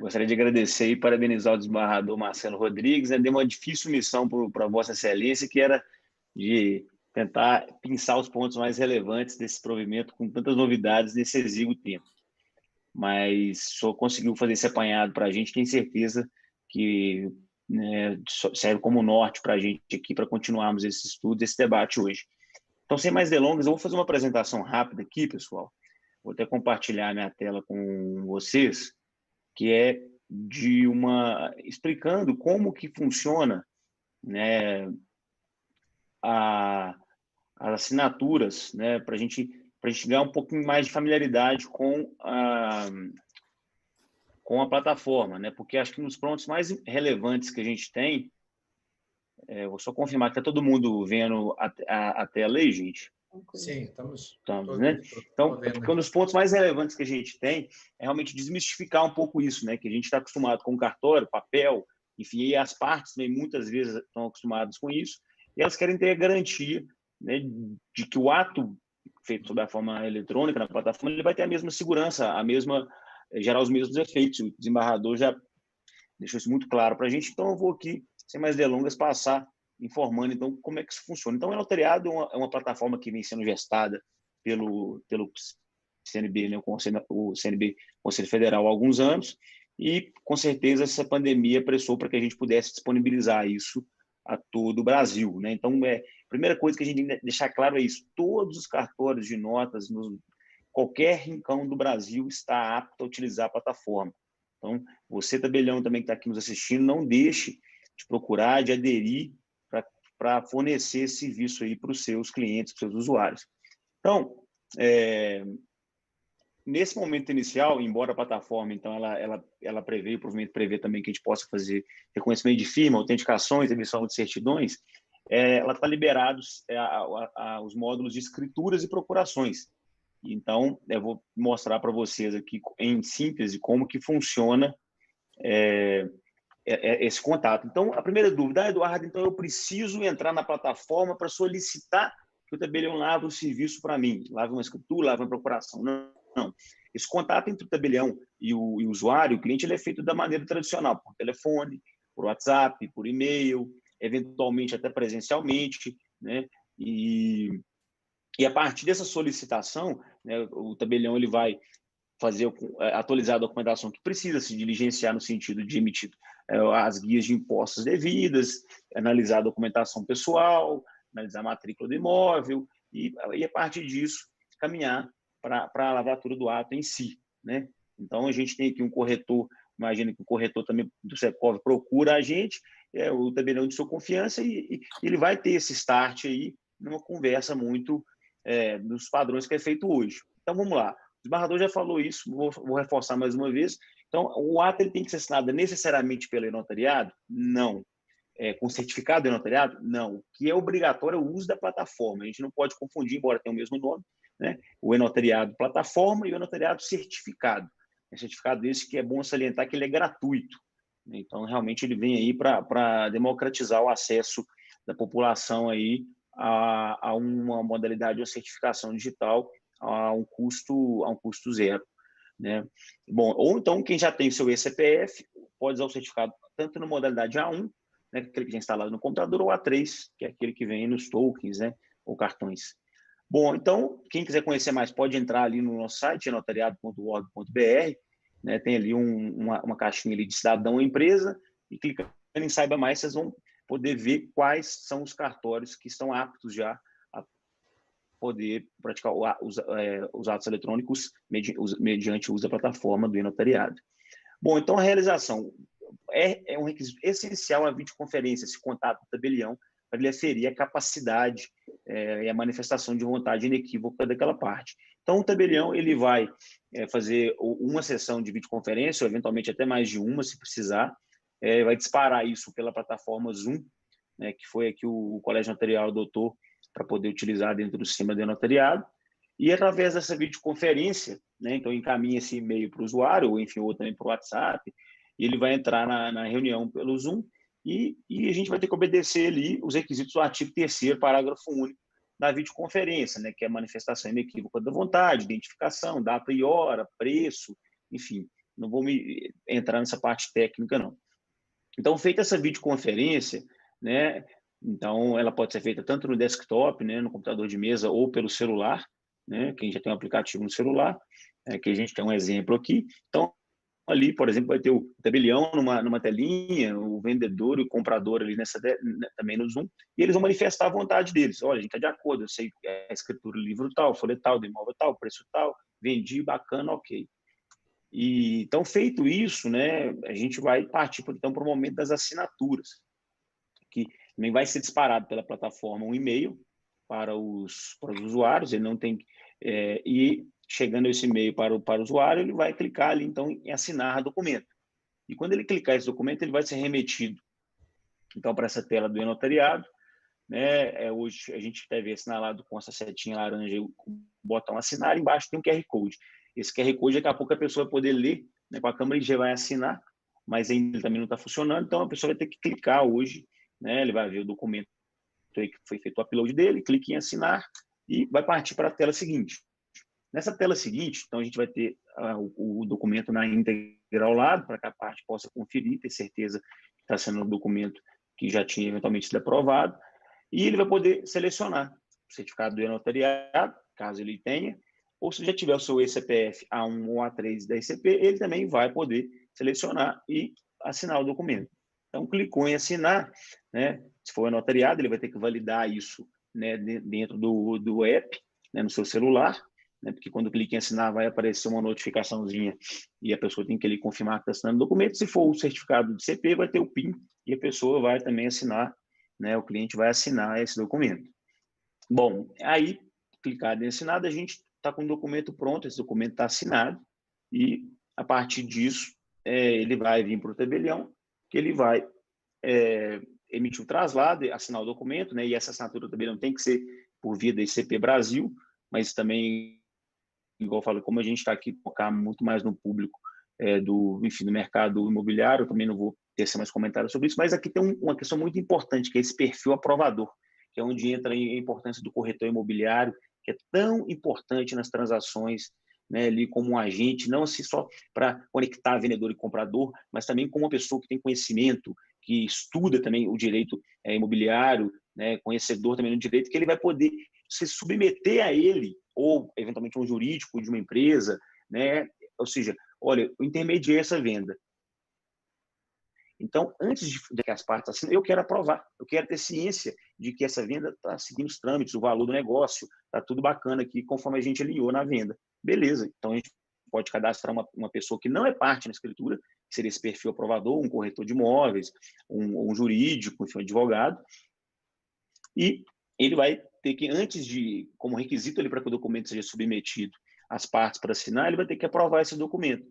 Gostaria de agradecer e parabenizar o desembargador Marcelo Rodrigues. Deu uma difícil missão para Vossa Excelência, que era de tentar pensar os pontos mais relevantes desse provimento com tantas novidades nesse exíguo tempo. Mas só conseguiu fazer esse apanhado para a gente, tenho certeza que serve como norte para a gente aqui, para continuarmos esse estudo, esse debate hoje. Então, sem mais delongas, eu vou fazer uma apresentação rápida aqui, pessoal. Vou até compartilhar minha tela com vocês, que é explicando como que funciona, né, as assinaturas, né, para a gente ganhar um pouquinho mais de familiaridade com a plataforma, né, porque acho que nos pontos mais relevantes que a gente tem, vou só confirmar que está todo mundo vendo a tela aí, gente? Sim, estamos, né? Então, porque um dos pontos mais relevantes que a gente tem é realmente desmistificar um pouco isso, né? Que a gente está acostumado com cartório, papel, enfim, e as partes também muitas vezes estão acostumadas com isso, e elas querem ter a garantia, né, de que o ato feito sob a forma eletrônica na plataforma ele vai ter a mesma segurança, gerar os mesmos efeitos. O desembargador já deixou isso muito claro para a gente, então eu vou aqui, sem mais delongas, passar informando, então, como é que isso funciona. Então, o e-notariado é uma plataforma que vem sendo gestada pelo CNB, né, o CNB, Conselho Federal, há alguns anos, e, com certeza, essa pandemia pressou para que a gente pudesse disponibilizar isso a todo o Brasil, né? Então, a primeira coisa que a gente tem que deixar claro é isso: todos os cartórios de notas, qualquer rincão do Brasil está apto a utilizar a plataforma. Então, você, tabelião, também que está aqui nos assistindo, não deixe de procurar, de aderir para fornecer esse serviço aí para os seus clientes, para os seus usuários. Então, nesse momento inicial, embora a plataforma, então, ela prevê, o provimento prevê também que a gente possa fazer reconhecimento de firma, autenticações, emissão de certidões, ela está liberada os módulos de escrituras e procurações. Então, eu vou mostrar para vocês aqui, em síntese, como que funciona esse contato. Então, a primeira dúvida: Eduardo, então eu preciso entrar na plataforma para solicitar que o tabelião lave o serviço para mim, lave uma escritura, lave uma procuração. Não. Esse contato entre o tabelião e o usuário, o cliente, ele é feito da maneira tradicional, por telefone, por WhatsApp, por e-mail, eventualmente até presencialmente, né? E a partir dessa solicitação, né, o tabelião ele vai atualizar a documentação que precisa se diligenciar no sentido de emitir as guias de impostos devidas, analisar a documentação pessoal, analisar a matrícula do imóvel e a partir disso caminhar para a lavratura do ato em si, né? Então, a gente tem aqui um corretor, imagina que o corretor também do Secov procura a gente, o tabelião de sua confiança, e ele vai ter esse start aí numa conversa muito dos padrões que é feito hoje. Então, vamos lá. O desembargador já falou isso, vou reforçar mais uma vez. Então, o ato ele tem que ser assinado necessariamente pelo e-notariado? Não. Com certificado de e-notariado? Não. O que é obrigatório é o uso da plataforma. A gente não pode confundir, embora tenha o mesmo nome, né? O e-notariado plataforma e o e-notariado certificado. É certificado esse que é bom salientar que ele é gratuito. Então, realmente, ele vem aí para democratizar o acesso da população aí a uma modalidade de certificação digital a um custo zero, né? Bom, ou então quem já tem o seu eCPF pode usar o certificado tanto na modalidade A1, né, aquele que já é instalado no computador, ou A3, que é aquele que vem nos tokens, né, ou cartões. Bom, então, quem quiser conhecer mais pode entrar ali no nosso site, notariado.org.br, né, tem ali uma caixinha ali de cidadão ou empresa, e clicando em Saiba Mais, vocês vão poder ver quais são os cartórios que estão aptos já a poder praticar os atos eletrônicos mediante o uso da plataforma do e-notariado. Bom, então a realização é um requisito essencial à videoconferência, esse contato do tabelião, para ele aferir a capacidade e a manifestação de vontade inequívoca daquela parte. Então, o tabelião ele vai fazer uma sessão de videoconferência, ou eventualmente até mais de uma, se precisar, vai disparar isso pela plataforma Zoom, né, que foi aqui o Colégio Notarial adotou para poder utilizar dentro do sistema de notariado, e através dessa videoconferência, né, então encaminha esse e-mail para o usuário, ou enfim, ou também para o WhatsApp, e ele vai entrar na reunião pelo Zoom, e a gente vai ter que obedecer ali os requisitos do artigo 3º, parágrafo único da videoconferência, né, que é a manifestação inequívoca da vontade, identificação, data e hora, preço, enfim, não vou me entrar nessa parte técnica, não. Então, feita essa videoconferência, né, então ela pode ser feita tanto no desktop, né, no computador de mesa, ou pelo celular, né, quem já tem um aplicativo no celular, que a gente tem um exemplo aqui. Então, ali, por exemplo, vai ter o tabelião numa telinha, o vendedor e o comprador ali também no Zoom, e eles vão manifestar a vontade deles. Olha, a gente está de acordo, eu sei a escritura do livro tal, folha tal, do imóvel tal, preço tal, vendi, bacana, ok. E, então, feito isso, né, a gente vai partir, então, para o momento das assinaturas, que também vai ser disparado pela plataforma um e-mail para os usuários, ele não tem... e chegando esse e-mail para o usuário, ele vai clicar ali, então, em assinar documento. E quando ele clicar esse documento, ele vai ser remetido, então, para essa tela do e-notariado, né? Hoje a gente deve assinalado com essa setinha laranja, o botão assinar, embaixo tem um QR Code. Esse QR Code, daqui a pouco a pessoa vai poder ler, né, com a câmera, ele já vai assinar, mas ainda também não está funcionando, então a pessoa vai ter que clicar hoje, né? Ele vai ver o documento aí que foi feito o upload dele, clique em assinar e vai partir para a tela seguinte. Nessa tela seguinte, então a gente vai ter o documento na íntegra ao lado, para que a parte possa conferir, ter certeza que está sendo um documento que já tinha eventualmente sido aprovado, e ele vai poder selecionar o certificado do e-notariado, caso ele tenha, ou se já tiver o seu eCPF A1 ou A3 da ICP, ele também vai poder selecionar e assinar o documento. Então, clicou em assinar, né? Se for notariado, ele vai ter que validar isso, né, dentro do app, né, no seu celular, né, porque quando clica em assinar vai aparecer uma notificaçãozinha e a pessoa tem que ali confirmar que está assinando o documento. Se for o certificado de CP, vai ter o PIN e a pessoa vai também assinar, né, o cliente vai assinar esse documento. Bom, aí, clicado em assinado, a gente está com o documento pronto, esse documento está assinado, e a partir disso, ele vai vir para o tabelião, que ele vai emitir o traslado, assinar o documento, né, e essa assinatura do tabelião tem que ser por via da ICP Brasil, mas também, igual eu falo, como a gente está aqui focar muito mais no público do mercado imobiliário, eu também não vou ter mais comentários sobre isso, mas aqui tem uma questão muito importante, que é esse perfil aprovador, que é onde entra a importância do corretor imobiliário, que é tão importante nas transações, né, ali como um agente, não assim só para conectar vendedor e comprador, mas também como uma pessoa que tem conhecimento, que estuda também o direito imobiliário, né, conhecedor também do direito, que ele vai poder se submeter a ele, ou eventualmente um jurídico de uma empresa, né? Ou seja, olha, eu intermediei essa venda. Então, antes de que as partes assinem, eu quero aprovar, eu quero ter ciência de que essa venda está seguindo os trâmites, o valor do negócio, está tudo bacana aqui, conforme a gente alinhou na venda. Beleza, então a gente pode cadastrar uma pessoa que não é parte na escritura, que seria esse perfil aprovador, um corretor de imóveis, um jurídico, enfim, um advogado, e ele vai ter que, antes de, como requisito para que o documento seja submetido às partes para assinar, ele vai ter que aprovar esse documento.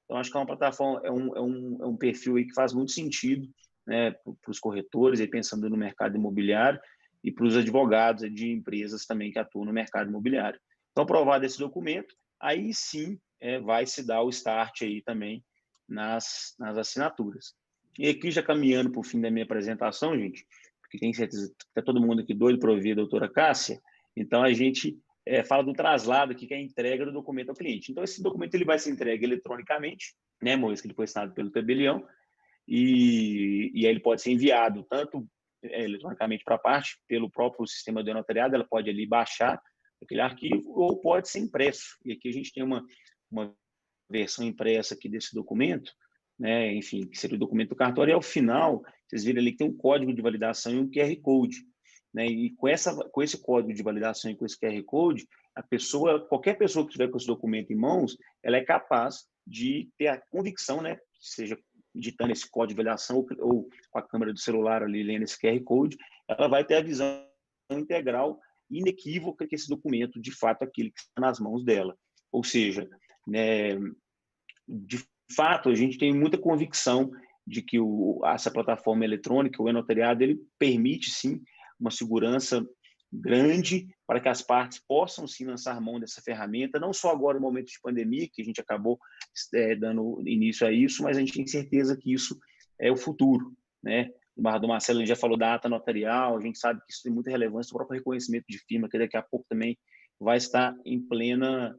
Então, acho que é uma plataforma, é um perfil aí que faz muito sentido, né, para os corretores, aí pensando no mercado imobiliário, e para os advogados de empresas também que atuam no mercado imobiliário. Então, aprovado esse documento, aí sim vai se dar o start aí também nas assinaturas. E aqui, já caminhando para o fim da minha apresentação, gente, porque tem certeza que está todo mundo aqui doido para ouvir a doutora Cássia, então a gente fala do traslado aqui, que é a entrega do documento ao cliente. Então, esse documento ele vai ser entregue eletronicamente, né, uma vez que ele foi assinado pelo tabelião, e aí ele pode ser enviado tanto eletronicamente para a parte, pelo próprio sistema do notariado, ela pode ali baixar aquele arquivo, ou pode ser impresso. E aqui a gente tem uma versão impressa aqui desse documento, né? Enfim, que seria o documento do cartório, e ao final, vocês viram ali que tem um código de validação e um QR Code, né? E com esse código de validação e com esse QR Code, qualquer pessoa que tiver com esse documento em mãos, ela é capaz de ter a convicção, né? Seja digitando esse código de validação ou com a câmera do celular ali lendo esse QR Code, ela vai ter a visão integral, inequívoca, que esse documento, de fato, é aquele que está nas mãos dela. Ou seja, né, de fato, a gente tem muita convicção de que essa plataforma eletrônica, o e-notariado, ele permite, sim, uma segurança grande para que as partes possam, sim, lançar mão dessa ferramenta, não só agora no momento de pandemia, que a gente acabou dando início a isso, mas a gente tem certeza que isso é o futuro, né? O Barra Marcelo já falou da ata notarial, a gente sabe que isso tem muita relevância, o próprio reconhecimento de firma, que daqui a pouco também vai estar em plena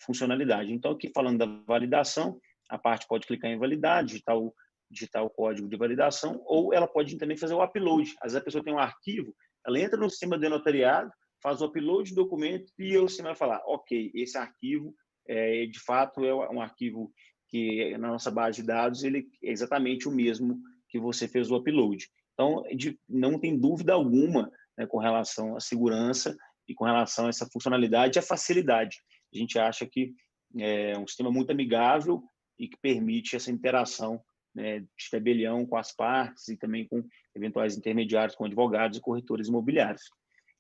funcionalidade. Então, aqui falando da validação, a parte pode clicar em validar, digitar o código de validação, ou ela pode também fazer o upload. Às vezes a pessoa tem um arquivo, ela entra no sistema do notariado, faz o upload do documento e o sistema vai falar, ok, esse arquivo, de fato, é um arquivo que na nossa base de dados ele é exatamente o mesmo que você fez o upload. Então, não tem dúvida alguma, né, com relação à segurança e com relação a essa funcionalidade e a facilidade. A gente acha que é um sistema muito amigável e que permite essa interação, né, de tabelião com as partes e também com eventuais intermediários, com advogados e corretores imobiliários.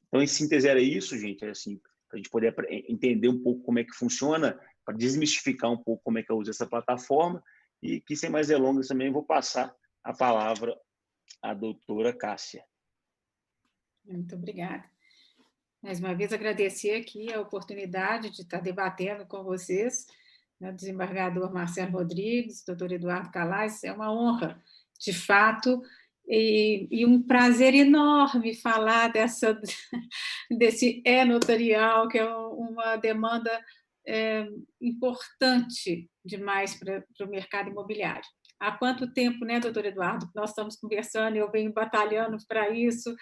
Então, em síntese, era isso, gente, assim, para a gente poder entender um pouco como é que funciona, para desmistificar um pouco como é que eu uso essa plataforma, e que, sem mais delongas, também vou passar a palavra à doutora Cássia. Muito obrigada. Mais uma vez, agradecer aqui a oportunidade de estar debatendo com vocês, né, desembargador Marcelo Rodrigues, doutor Eduardo Calais, é uma honra, de fato, e um prazer enorme falar desse e-notarial, que é uma demanda importante demais para o mercado imobiliário. Há quanto tempo, né, doutor Eduardo, nós estamos conversando, eu venho batalhando para isso,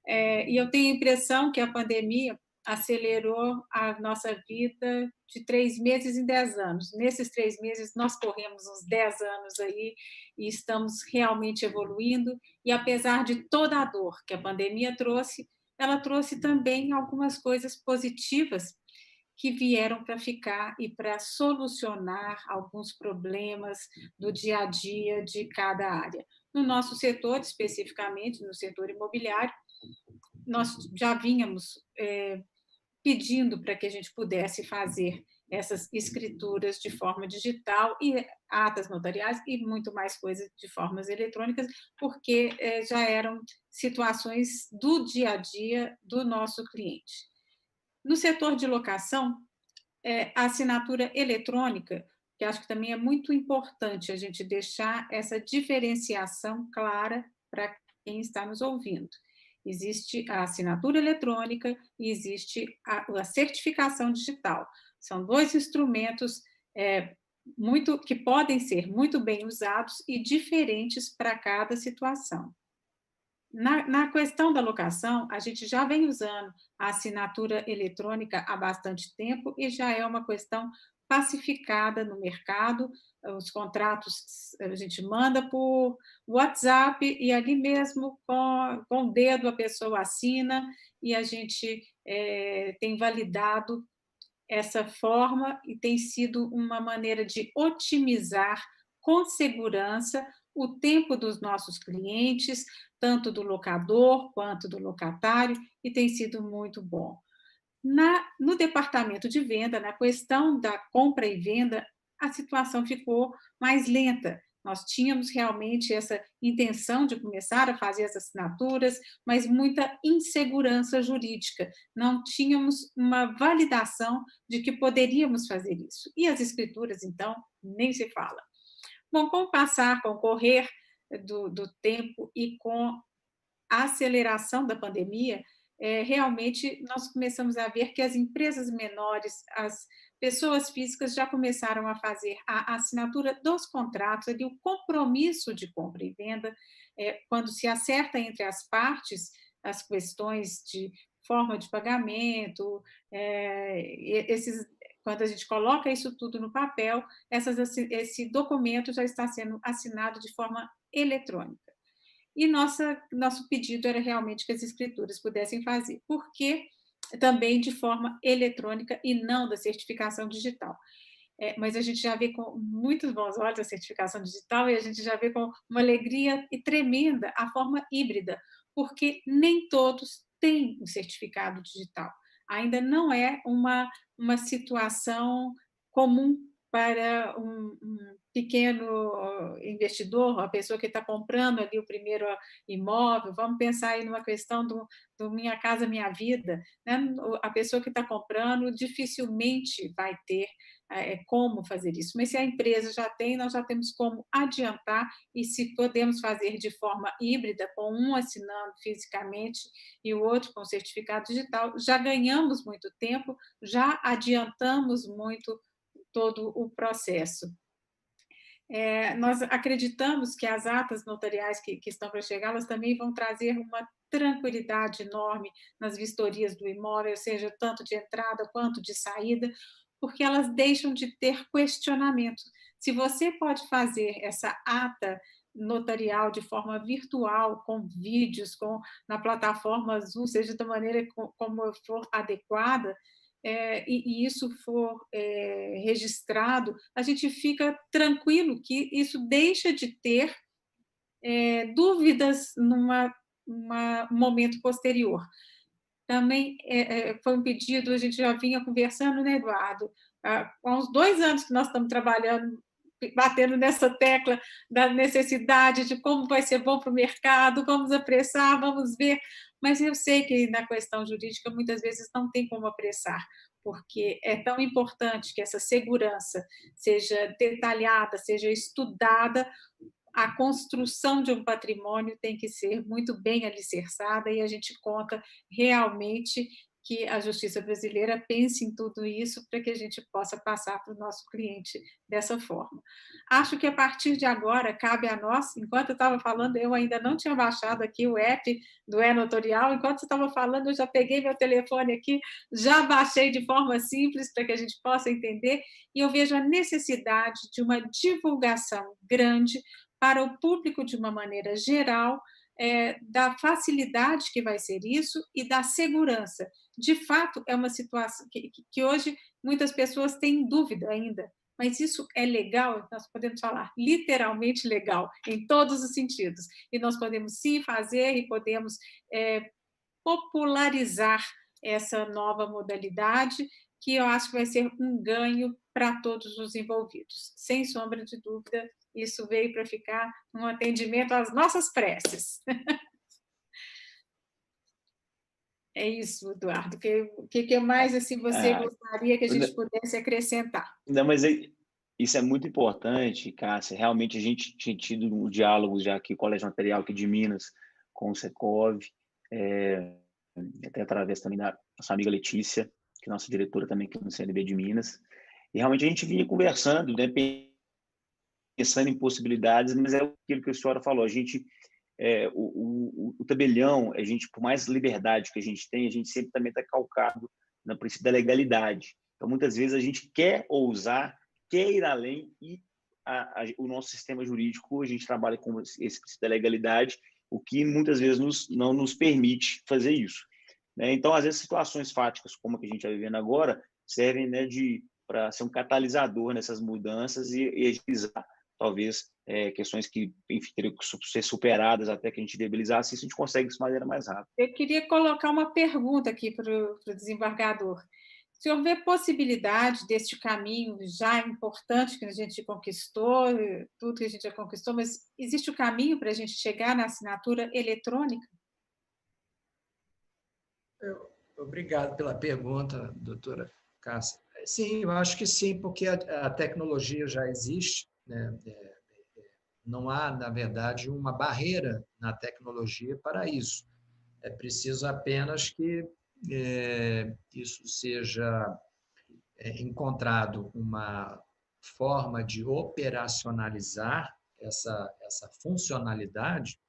e eu tenho a impressão que a pandemia acelerou a nossa vida de 3 meses em 10 anos. Nesses 3 meses, nós corremos uns 10 anos aí e estamos realmente evoluindo, e apesar de toda a dor que a pandemia trouxe, ela trouxe também algumas coisas positivas que vieram para ficar e para solucionar alguns problemas do dia a dia de cada área. No nosso setor, especificamente no setor imobiliário, nós já vínhamos pedindo para que a gente pudesse fazer essas escrituras de forma digital e atas notariais e muito mais coisas de formas eletrônicas, porque já eram situações do dia a dia do nosso cliente. No setor de locação, a assinatura eletrônica, que acho que também é muito importante a gente deixar essa diferenciação clara para quem está nos ouvindo. Existe a assinatura eletrônica e existe a certificação digital. São 2 instrumentos que podem ser muito bem usados e diferentes para cada situação. Na questão da locação, a gente já vem usando a assinatura eletrônica há bastante tempo e já é uma questão pacificada no mercado. Os contratos a gente manda por WhatsApp e ali mesmo com o dedo a pessoa assina e a gente tem validado essa forma e tem sido uma maneira de otimizar com segurança o tempo dos nossos clientes, tanto do locador quanto do locatário, e tem sido muito bom. No departamento de venda, na questão da compra e venda, a situação ficou mais lenta. Nós tínhamos realmente essa intenção de começar a fazer as assinaturas, mas muita insegurança jurídica. Não tínhamos uma validação de que poderíamos fazer isso. E as escrituras, então, nem se fala. Bom, com o passar, com o correr do tempo e com a aceleração da pandemia, realmente nós começamos a ver que as empresas menores, as pessoas físicas já começaram a fazer a assinatura dos contratos, ali, o compromisso de compra e venda, quando se acerta entre as partes as questões de forma de pagamento, quando a gente coloca isso tudo no papel, esse documento já está sendo assinado de forma eletrônica. E nosso pedido era realmente que as escrituras pudessem fazer, porque também de forma eletrônica e não da certificação digital. Mas a gente já vê com muitos bons olhos a certificação digital e a gente já vê com uma alegria e tremenda a forma híbrida, porque nem todos têm um certificado digital. Ainda não é uma situação comum para um pequeno investidor, a pessoa que está comprando ali o primeiro imóvel. Vamos pensar aí numa questão do Minha Casa Minha Vida, né? A pessoa que está comprando dificilmente vai ter como fazer isso, mas se a empresa já tem, nós já temos como adiantar, e se podemos fazer de forma híbrida, com um assinando fisicamente e o outro com certificado digital, já ganhamos muito tempo, já adiantamos muito todo o processo. Nós acreditamos que as atas notariais que estão para chegar, elas também vão trazer uma tranquilidade enorme nas vistorias do imóvel, seja tanto de entrada quanto de saída, porque elas deixam de ter questionamento. Se você pode fazer essa ata notarial de forma virtual, com vídeos, na plataforma Zoom, seja da maneira como for adequada, e isso for registrado, a gente fica tranquilo que isso deixa de ter dúvidas num momento posterior. Também foi um pedido, a gente já vinha conversando, né, Eduardo? Há uns 2 anos que nós estamos trabalhando, batendo nessa tecla da necessidade de como vai ser bom para o mercado, vamos apressar, vamos ver, mas eu sei que na questão jurídica muitas vezes não tem como apressar, porque é tão importante que essa segurança seja detalhada, seja estudada. A construção de um patrimônio tem que ser muito bem alicerçada e a gente conta realmente que a justiça brasileira pense em tudo isso para que a gente possa passar para o nosso cliente dessa forma. Acho que a partir de agora cabe a nós, enquanto eu estava falando, eu ainda não tinha baixado aqui o app do e-Notarial, enquanto você estava falando, eu já peguei meu telefone aqui, já baixei de forma simples para que a gente possa entender, e eu vejo a necessidade de uma divulgação grande para o público de uma maneira geral, da facilidade que vai ser isso e da segurança. De fato, é uma situação que hoje muitas pessoas têm dúvida ainda, mas isso é legal, nós podemos falar literalmente legal, em todos os sentidos, e nós podemos sim fazer e podemos popularizar essa nova modalidade, que eu acho que vai ser um ganho para todos os envolvidos. Sem sombra de dúvida, isso veio para ficar um atendimento às nossas preces. É isso, Eduardo. O que mais assim, você gostaria que a gente pudesse acrescentar? Não, mas isso é muito importante, Cássia. Realmente a gente tinha tido um diálogo já aqui com o Colégio Notarial aqui de Minas, com o Secov, até através também da nossa amiga Letícia, que é nossa diretora também aqui no CNB de Minas. E realmente a gente vinha conversando, né, pensando em possibilidades, mas é aquilo que a senhora falou, a gente, o tabelião, a gente, por mais liberdade que a gente sempre também está calcado no princípio da legalidade. Então, muitas vezes a gente quer ousar, quer ir além e o nosso sistema jurídico, a gente trabalha com esse princípio da legalidade, o que muitas vezes não nos permite fazer isso, né? Então, às vezes, situações fáticas como a que a gente está vivendo agora servem, né, para ser um catalisador nessas mudanças e agilizar, talvez, questões que, enfim, teriam que ser superadas até que a gente viabilizasse, isso a gente consegue de maneira mais rápida. Eu queria colocar uma pergunta aqui para o desembargador. O senhor vê possibilidade deste caminho já importante que a gente conquistou, tudo que a gente já conquistou, mas existe o caminho para a gente chegar na assinatura eletrônica? Obrigado pela pergunta, doutora Cássia. Sim, eu acho que sim, porque a tecnologia já existe, né? não há, na verdade, uma barreira na tecnologia para isso. É preciso apenas que isso seja encontrado uma forma de operacionalizar essa funcionalidade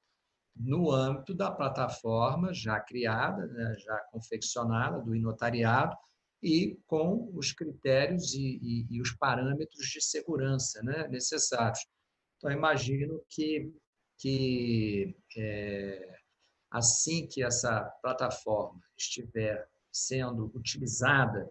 no âmbito da plataforma já criada, né, já confeccionada, do e-notariado, e com os critérios e os parâmetros de segurança, né, necessários. Então, imagino que assim que essa plataforma estiver sendo utilizada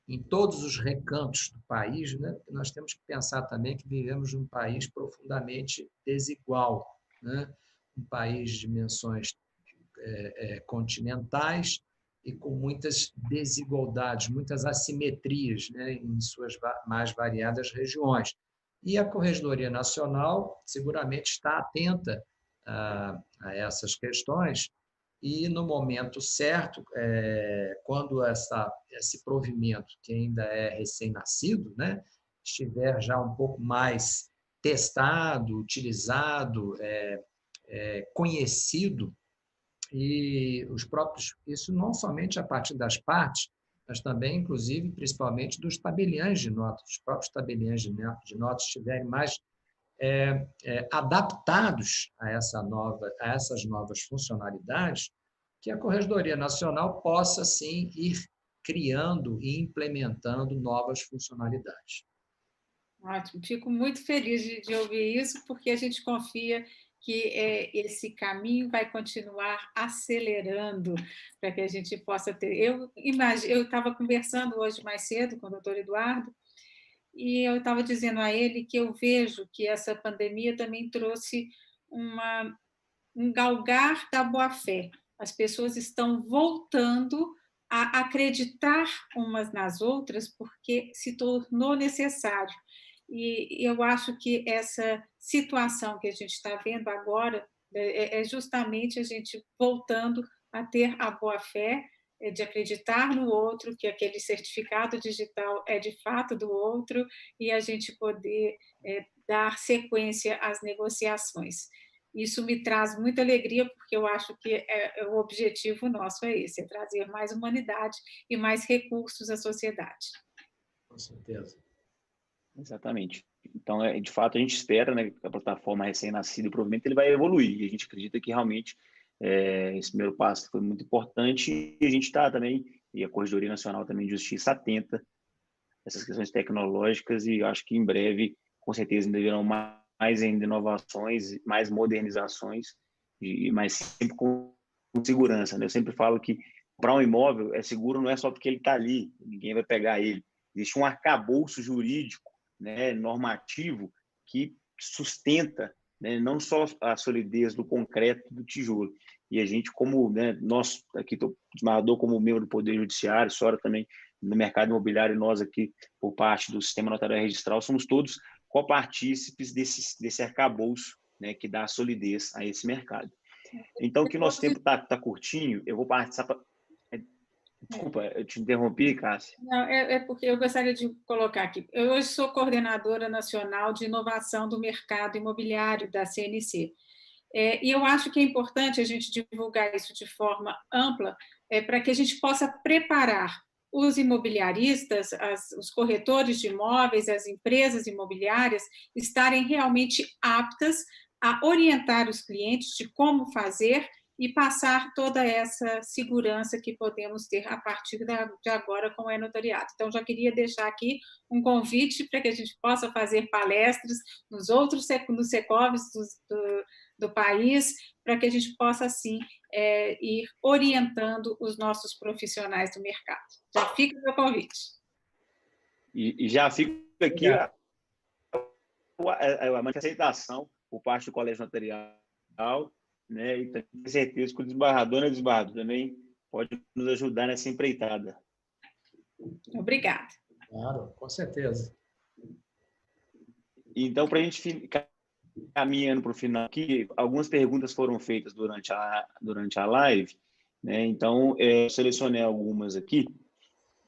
em todos os recantos do país, né, nós temos que pensar também que vivemos num país profundamente desigual, né? Um país de dimensões continentais e com muitas desigualdades, muitas assimetrias, né, em suas mais variadas regiões. E a Corregedoria Nacional seguramente está atenta a essas questões e, no momento certo, quando esse provimento, que ainda é recém-nascido, né, estiver já um pouco mais testado, utilizado, conhecido, e os próprios, isso não somente a partir das partes, mas também, inclusive, principalmente dos tabeliães de notas, os próprios tabeliães de notas estiverem mais adaptados a essas novas funcionalidades, que a Corregedoria Nacional possa, sim, ir criando e implementando novas funcionalidades. Ótimo, fico muito feliz de ouvir isso, porque a gente confia que esse caminho vai continuar acelerando para que a gente possa ter. Eu estava conversando hoje mais cedo com o doutor Eduardo, e eu estava dizendo a ele que eu vejo que essa pandemia também trouxe um galgar da boa-fé. As pessoas estão voltando a acreditar umas nas outras porque se tornou necessário. E eu acho que essa situação que a gente está vendo agora é justamente a gente voltando a ter a boa-fé, de acreditar no outro, que aquele certificado digital é de fato do outro, e a gente poder dar sequência às negociações. Isso me traz muita alegria, porque eu acho que o objetivo nosso é esse, é trazer mais humanidade e mais recursos à sociedade. Com certeza. Exatamente. Então, de fato, a gente espera, né, que a plataforma recém-nascida, provavelmente ele vai evoluir, e a gente acredita que realmente esse primeiro passo foi muito importante, e a gente está também, e a Corregedoria Nacional também de Justiça atenta a essas questões tecnológicas, e acho que em breve, com certeza, ainda virão mais ainda inovações, mais modernizações, mas sempre com segurança, né? Eu sempre falo que comprar um imóvel é seguro não é só porque ele está ali, ninguém vai pegar ele. Existe um arcabouço jurídico, né, normativo, que sustenta, né, não só a solidez do concreto, do tijolo. E a gente, como, né, nós aqui, desembargador como membro do Poder Judiciário, senhora também no mercado imobiliário, nós aqui, por parte do Sistema Notarial Registral, somos todos copartícipes desse arcabouço, né, que dá solidez a esse mercado. Então, que o nosso tempo está curtinho, eu vou participar. Desculpa, eu te interrompi, Cássia. Não, porque eu gostaria de colocar aqui. Eu hoje sou coordenadora nacional de inovação do mercado imobiliário da CNC. E eu acho que é importante a gente divulgar isso de forma ampla, para que a gente possa preparar os imobiliaristas, os corretores de imóveis, as empresas imobiliárias estarem realmente aptas a orientar os clientes de como fazer e passar toda essa segurança que podemos ter a partir de agora com o e-notariado. Então, já queria deixar aqui um convite para que a gente possa fazer palestras nos Secovs do país, para que a gente possa, assim, ir orientando os nossos profissionais do mercado. Já fica o meu convite. E já fica aqui a aceitação por parte do Colégio Notarial, né? E tenho certeza que o desembargador e o desembargador também pode nos ajudar nessa empreitada. Obrigada. Claro, com certeza. Então, para a gente ficar caminhando para o final aqui, algumas perguntas foram feitas durante a live, né? Então, eu selecionei algumas aqui.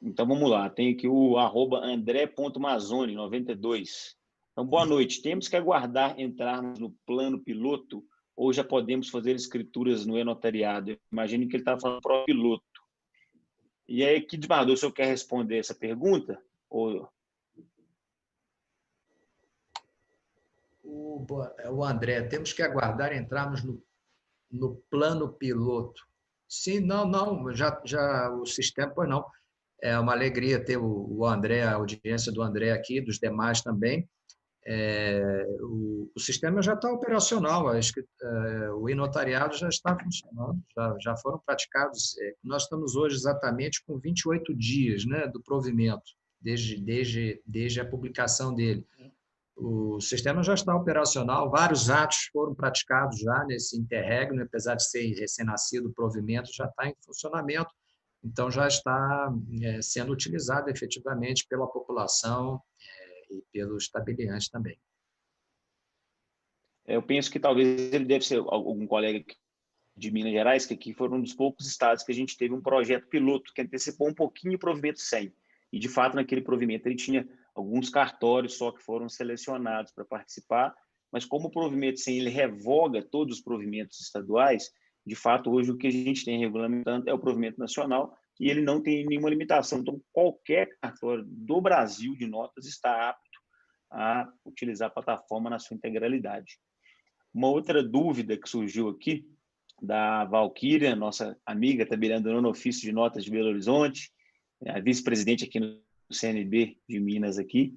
Então, vamos lá. Tem aqui o @andré.mazoni92. Então, boa noite. Temos que aguardar entrarmos no plano piloto ou já podemos fazer escrituras no e-notariado? Imagino que ele estava falando para o piloto. E aí, que desembargador, o senhor quer responder essa pergunta? Ou... O André, temos que aguardar entrarmos no plano piloto. Sim, não, já o sistema, pois não. É uma alegria ter o André, a audiência do André aqui, dos demais também. O sistema já está operacional, o e-notariado já está funcionando, já foram praticados. Nós estamos hoje exatamente com 28 dias, né, do provimento, desde a publicação dele. O sistema já está operacional, vários atos foram praticados já nesse interregno, apesar de ser recém-nascido, o provimento já está em funcionamento, então já está sendo utilizado efetivamente pela população e pelos tabeliantes também. Eu penso que talvez ele deve ser algum colega de Minas Gerais, que aqui foram um dos poucos estados que a gente teve um projeto piloto que antecipou um pouquinho o provimento 100. E, de fato, naquele provimento ele tinha alguns cartórios só que foram selecionados para participar, mas como o provimento 100 ele revoga todos os provimentos estaduais, de fato, hoje o que a gente tem regulamentando é o provimento nacional e ele não tem nenhuma limitação. Então, qualquer cartório do Brasil de notas está apto a utilizar a plataforma na sua integralidade. Uma outra dúvida que surgiu aqui, da Valquíria, nossa amiga, tabeliando no ofício de notas de Belo Horizonte, a vice-presidente aqui no CNB de Minas aqui,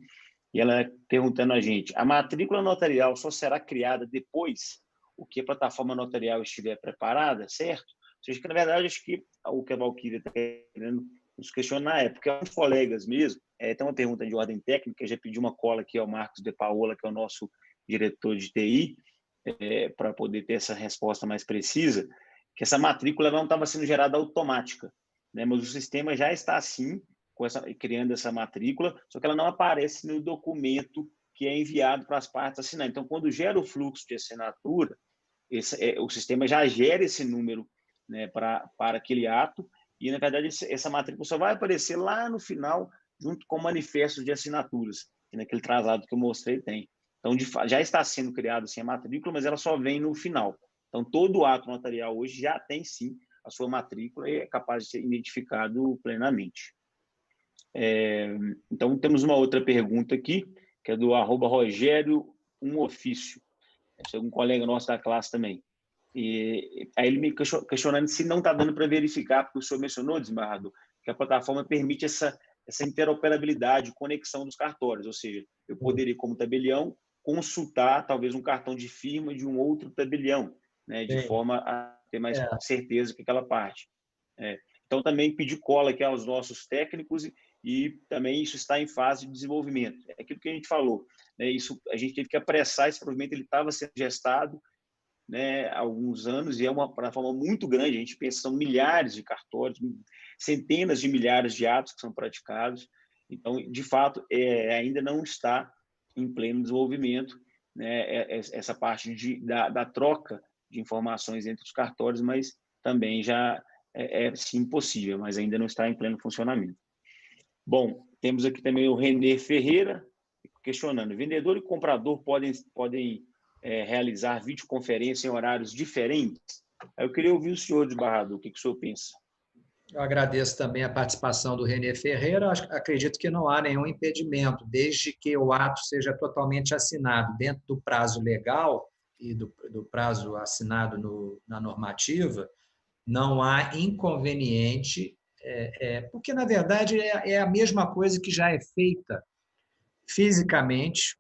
e ela perguntando a gente, a matrícula notarial só será criada depois o que a plataforma notarial estiver preparada, certo? Ou seja, que na verdade acho que o que a Valquíria está querendo nos questionar é, porque alguns colegas mesmo, tem uma pergunta de ordem técnica, já pedi uma cola aqui ao Marcos de Paola, que é o nosso diretor de TI, para poder ter essa resposta mais precisa, que essa matrícula não estava sendo gerada automática, né? Mas o sistema já está assim, criando essa matrícula, só que ela não aparece no documento que é enviado para as partes assinar. Então, quando gera o fluxo de assinatura, o sistema já gera esse número, né, para aquele ato, e, na verdade, essa matrícula só vai aparecer lá no final, junto com o manifesto de assinaturas, que naquele traslado que eu mostrei tem. Então, já está sendo criado assim, a matrícula, mas ela só vem no final. Então, todo ato notarial hoje já tem, sim, a sua matrícula e é capaz de ser identificado plenamente. Então, temos uma outra pergunta aqui, que é do @Rogério, um ofício. Esse é um colega nosso da classe também. E aí ele me questionando se não está dando para verificar, porque o senhor mencionou, desembargador, que a plataforma permite essa interoperabilidade, conexão dos cartórios, ou seja, eu poderia, como tabelião, consultar talvez um cartão de firma de um outro tabelião, né, de forma a ter mais certeza que aquela parte. Então, também pedir cola aqui aos nossos técnicos e também isso está em fase de desenvolvimento. É aquilo que a gente falou, né, isso, a gente teve que apressar esse provimento, ele estava sendo gestado, né, há alguns anos e é uma plataforma muito grande, a gente pensa que são milhares de cartórios, centenas de milhares de atos que são praticados, então, de fato, ainda não está em pleno desenvolvimento, né, essa parte da troca de informações entre os cartórios, mas também já sim possível, mas ainda não está em pleno funcionamento. Bom, temos aqui também o Renê Ferreira questionando, vendedor e comprador podem realizar videoconferência em horários diferentes? Eu queria ouvir o senhor, desembargador, o que o senhor pensa? Eu agradeço também a participação do Renê Ferreira. Acredito que não há nenhum impedimento, desde que o ato seja totalmente assinado dentro do prazo legal e do prazo assinado na normativa, não há inconveniente, porque, na verdade, é a mesma coisa que já é feita fisicamente,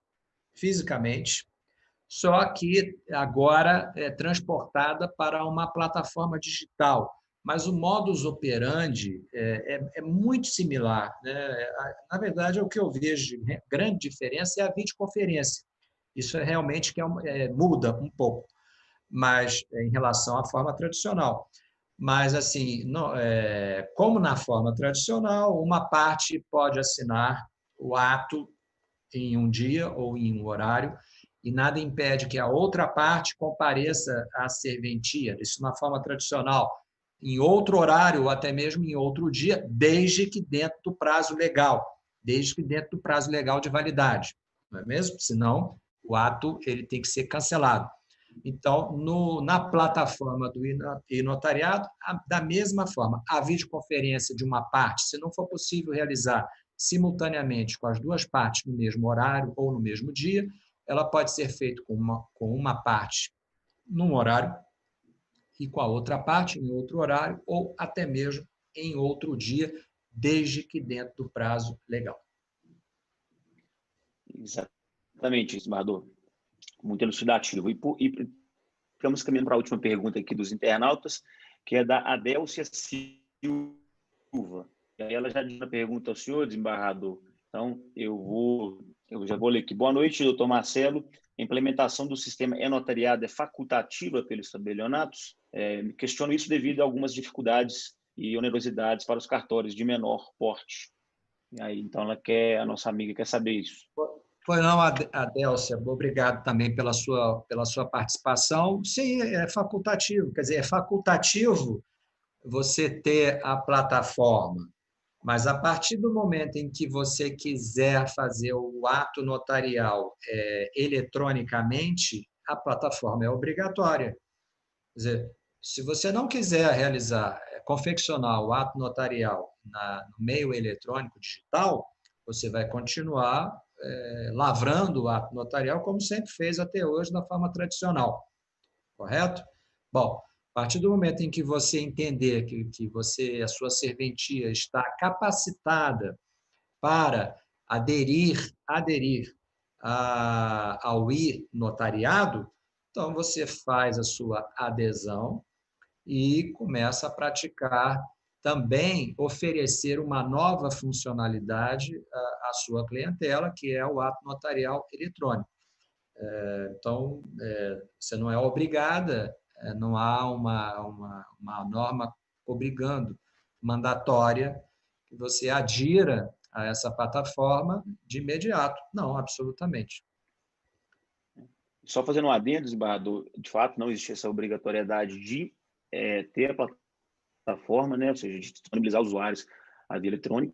só que agora é transportada para uma plataforma digital. Mas o modus operandi é muito similar, né? Na verdade, o que eu vejo de grande diferença é a videoconferência. Isso é realmente que muda um pouco, mas em relação à forma tradicional. Mas, assim, como na forma tradicional, uma parte pode assinar o ato em um dia ou em um horário, e nada impede que a outra parte compareça à serventia, isso na forma tradicional, em outro horário ou até mesmo em outro dia, desde que dentro do prazo legal de validade. não é mesmo? Senão, o ato ele tem que ser cancelado. Então, na plataforma do e-notariado, da mesma forma, a videoconferência de uma parte, se não for possível realizar simultaneamente com as duas partes no mesmo horário ou no mesmo dia, ela pode ser feita com uma parte num horário e com a outra parte em outro horário ou até mesmo em outro dia, desde que dentro do prazo legal. Exatamente, desembargador. Muito elucidativo. E estamos caminhando para a última pergunta aqui dos internautas, que é da Adélcia Silva. E aí ela já disse uma pergunta ao senhor, desembargador. Então, eu já vou ler aqui. Boa noite, doutor Marcelo. A implementação do sistema e-notariado é facultativa pelos tabelionatos? Questiono isso devido a algumas dificuldades e onerosidades para os cartórios de menor porte. E aí, então, a nossa amiga quer saber isso. Foi não, Adélcia, obrigado também pela sua participação. Sim, é facultativo, quer dizer, é facultativo você ter a plataforma, mas a partir do momento em que você quiser fazer o ato notarial eletronicamente, a plataforma é obrigatória. Quer dizer, se você não quiser confeccionar o ato notarial no meio eletrônico digital, você vai continuar lavrando o ato notarial como sempre fez até hoje da forma tradicional, correto? Bom, a partir do momento em que você entender que a sua serventia está capacitada para aderir ao e-notariado, então você faz a sua adesão e começa a praticar também oferecer uma nova funcionalidade à sua clientela, que é o ato notarial eletrônico. Então, você não é obrigada, não há uma norma obrigando, mandatória, que você adira a essa plataforma de imediato. Não, absolutamente. Só fazendo um adendo, desembargador, de fato, não existe essa obrigatoriedade de ter a plataforma, né? Ou seja, de disponibilizar usuários a via eletrônica.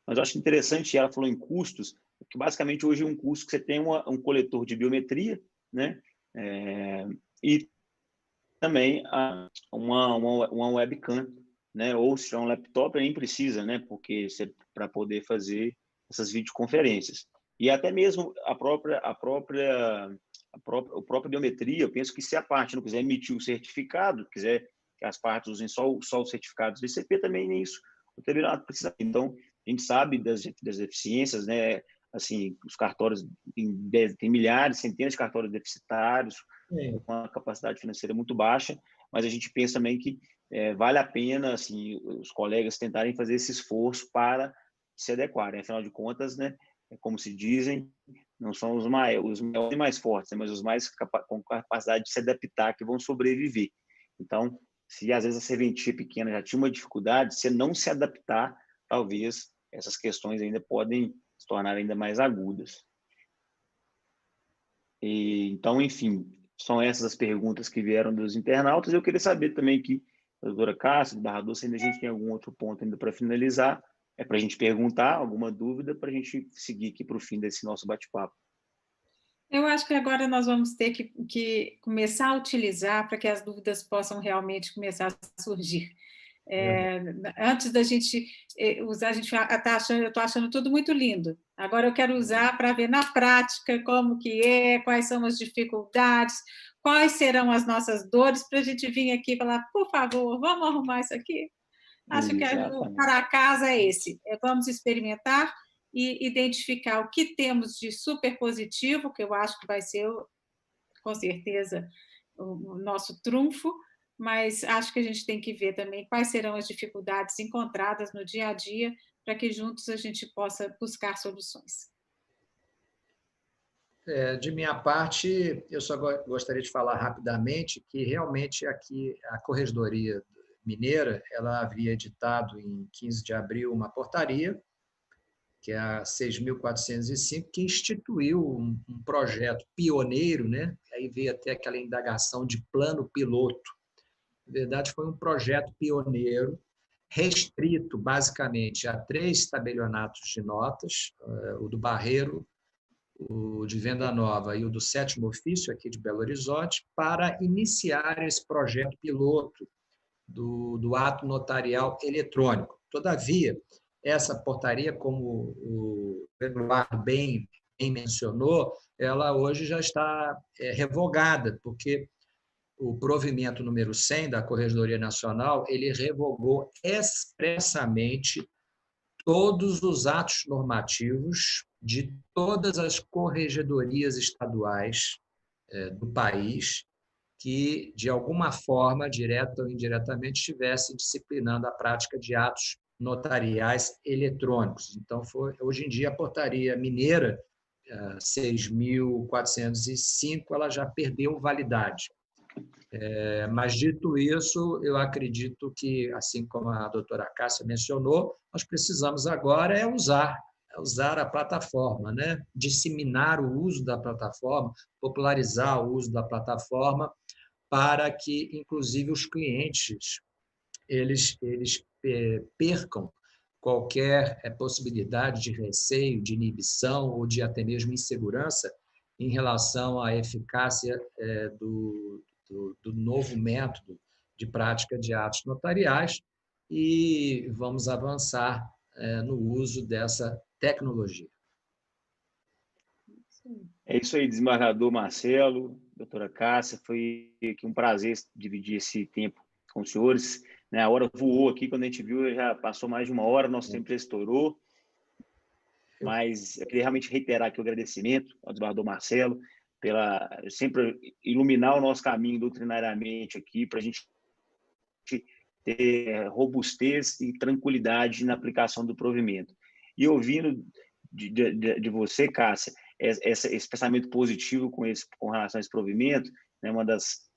Mas eu acho interessante, ela falou em custos, que basicamente hoje é um custo que você tem um coletor de biometria, né? E também uma webcam, né? Ou se tiver um laptop, nem precisa, né? Porque para poder fazer essas videoconferências. E até mesmo a própria biometria, eu penso que se a parte não quiser emitir o certificado, quiser que as partes usem só os certificados do ICP, também nem isso o tribunal precisa. Então, a gente sabe das deficiências, né? Assim, os cartórios tem milhares, centenas de cartórios deficitários, com uma capacidade financeira muito baixa, mas a gente pensa também que vale a pena, assim, os colegas tentarem fazer esse esforço para se adequarem. Afinal de contas, né? Como se dizem, não são os maiores e mais fortes, né, mas os mais com capacidade de se adaptar que vão sobreviver. Então, se às vezes a serventia pequena já tinha uma dificuldade, se não se adaptar, talvez essas questões ainda podem se tornar ainda mais agudas. Então, enfim, são essas as perguntas que vieram dos internautas. Eu queria saber também que a doutora Cássia, do Barrador, se ainda a gente tem algum outro ponto ainda para finalizar, para a gente perguntar, alguma dúvida, para a gente seguir aqui para o fim desse nosso bate-papo. Eu acho que agora nós vamos ter que começar a utilizar para que as dúvidas possam realmente começar a surgir. Antes da gente usar, a gente tá achando, eu estou achando tudo muito lindo. Agora eu quero usar para ver na prática como que quais são as dificuldades, quais serão as nossas dores, para a gente vir aqui e falar, por favor, vamos arrumar isso aqui. Acho que o para casa é esse. Vamos experimentar e identificar o que temos de super positivo, que eu acho que vai ser, com certeza, o nosso trunfo, mas acho que a gente tem que ver também quais serão as dificuldades encontradas no dia a dia para que juntos a gente possa buscar soluções. De minha parte, eu só gostaria de falar rapidamente que realmente aqui a Corregedoria Mineira ela havia editado em 15 de abril uma portaria, que é a 6.405, que instituiu um projeto pioneiro, né? Aí veio até aquela indagação de plano piloto. Na verdade, foi um projeto pioneiro, restrito basicamente a 3 tabelionatos de notas, o do Barreiro, o de Venda Nova e o do 7º Ofício, aqui de Belo Horizonte, para iniciar esse projeto piloto do ato notarial eletrônico. Todavia, essa portaria, como o Eduardo bem mencionou, ela hoje já está revogada, porque o provimento número 100 da Corregedoria Nacional, ele revogou expressamente todos os atos normativos de todas as corregedorias estaduais do país que, de alguma forma, direta ou indiretamente, estivesse disciplinando a prática de atos notariais eletrônicos. Então, hoje em dia, a portaria mineira 6.405 ela já perdeu validade. Mas, dito isso, eu acredito que, assim como a doutora Cássia mencionou, nós precisamos agora usar a plataforma, né? Disseminar o uso da plataforma, popularizar o uso da plataforma, para que, inclusive, os clientes eles percam qualquer possibilidade de receio, de inibição ou de até mesmo insegurança em relação à eficácia do novo método de prática de atos notariais, e vamos avançar no uso dessa tecnologia. É isso aí, desembargador Marcelo, doutora Cássia, foi aqui um prazer dividir esse tempo com os senhores. A hora voou aqui, quando a gente viu, já passou mais de 1 hora, nosso tempo já estourou. Mas eu queria realmente reiterar aqui o agradecimento ao desembargador Marcelo, pela sempre iluminar o nosso caminho doutrinariamente aqui, para a gente ter robustez e tranquilidade na aplicação do provimento. E ouvindo de você, Cássia, esse pensamento positivo com relação a esse provimento, né, uma das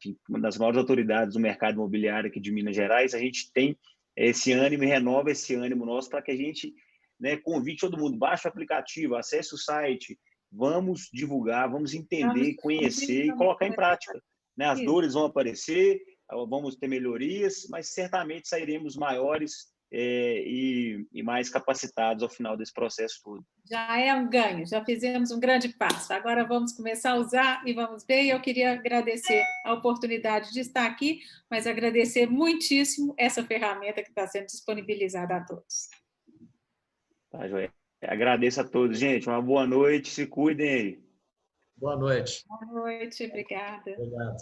maiores autoridades do mercado imobiliário aqui de Minas Gerais, a gente tem esse ânimo e renova esse ânimo nosso para que a gente, né, convide todo mundo, baixe o aplicativo, acesse o site, vamos divulgar, vamos entender, conhecer e colocar em prática. Né? As dores vão aparecer, vamos ter melhorias, mas certamente sairemos maiores e mais capacitados ao final desse processo todo. Já é um ganho, já fizemos um grande passo. Agora vamos começar a usar e vamos ver. E eu queria agradecer a oportunidade de estar aqui, mas agradecer muitíssimo essa ferramenta que está sendo disponibilizada a todos. Tá, joia. Agradeço a todos, gente. Uma boa noite, se cuidem aí. Boa noite. Boa noite, obrigada. Obrigado.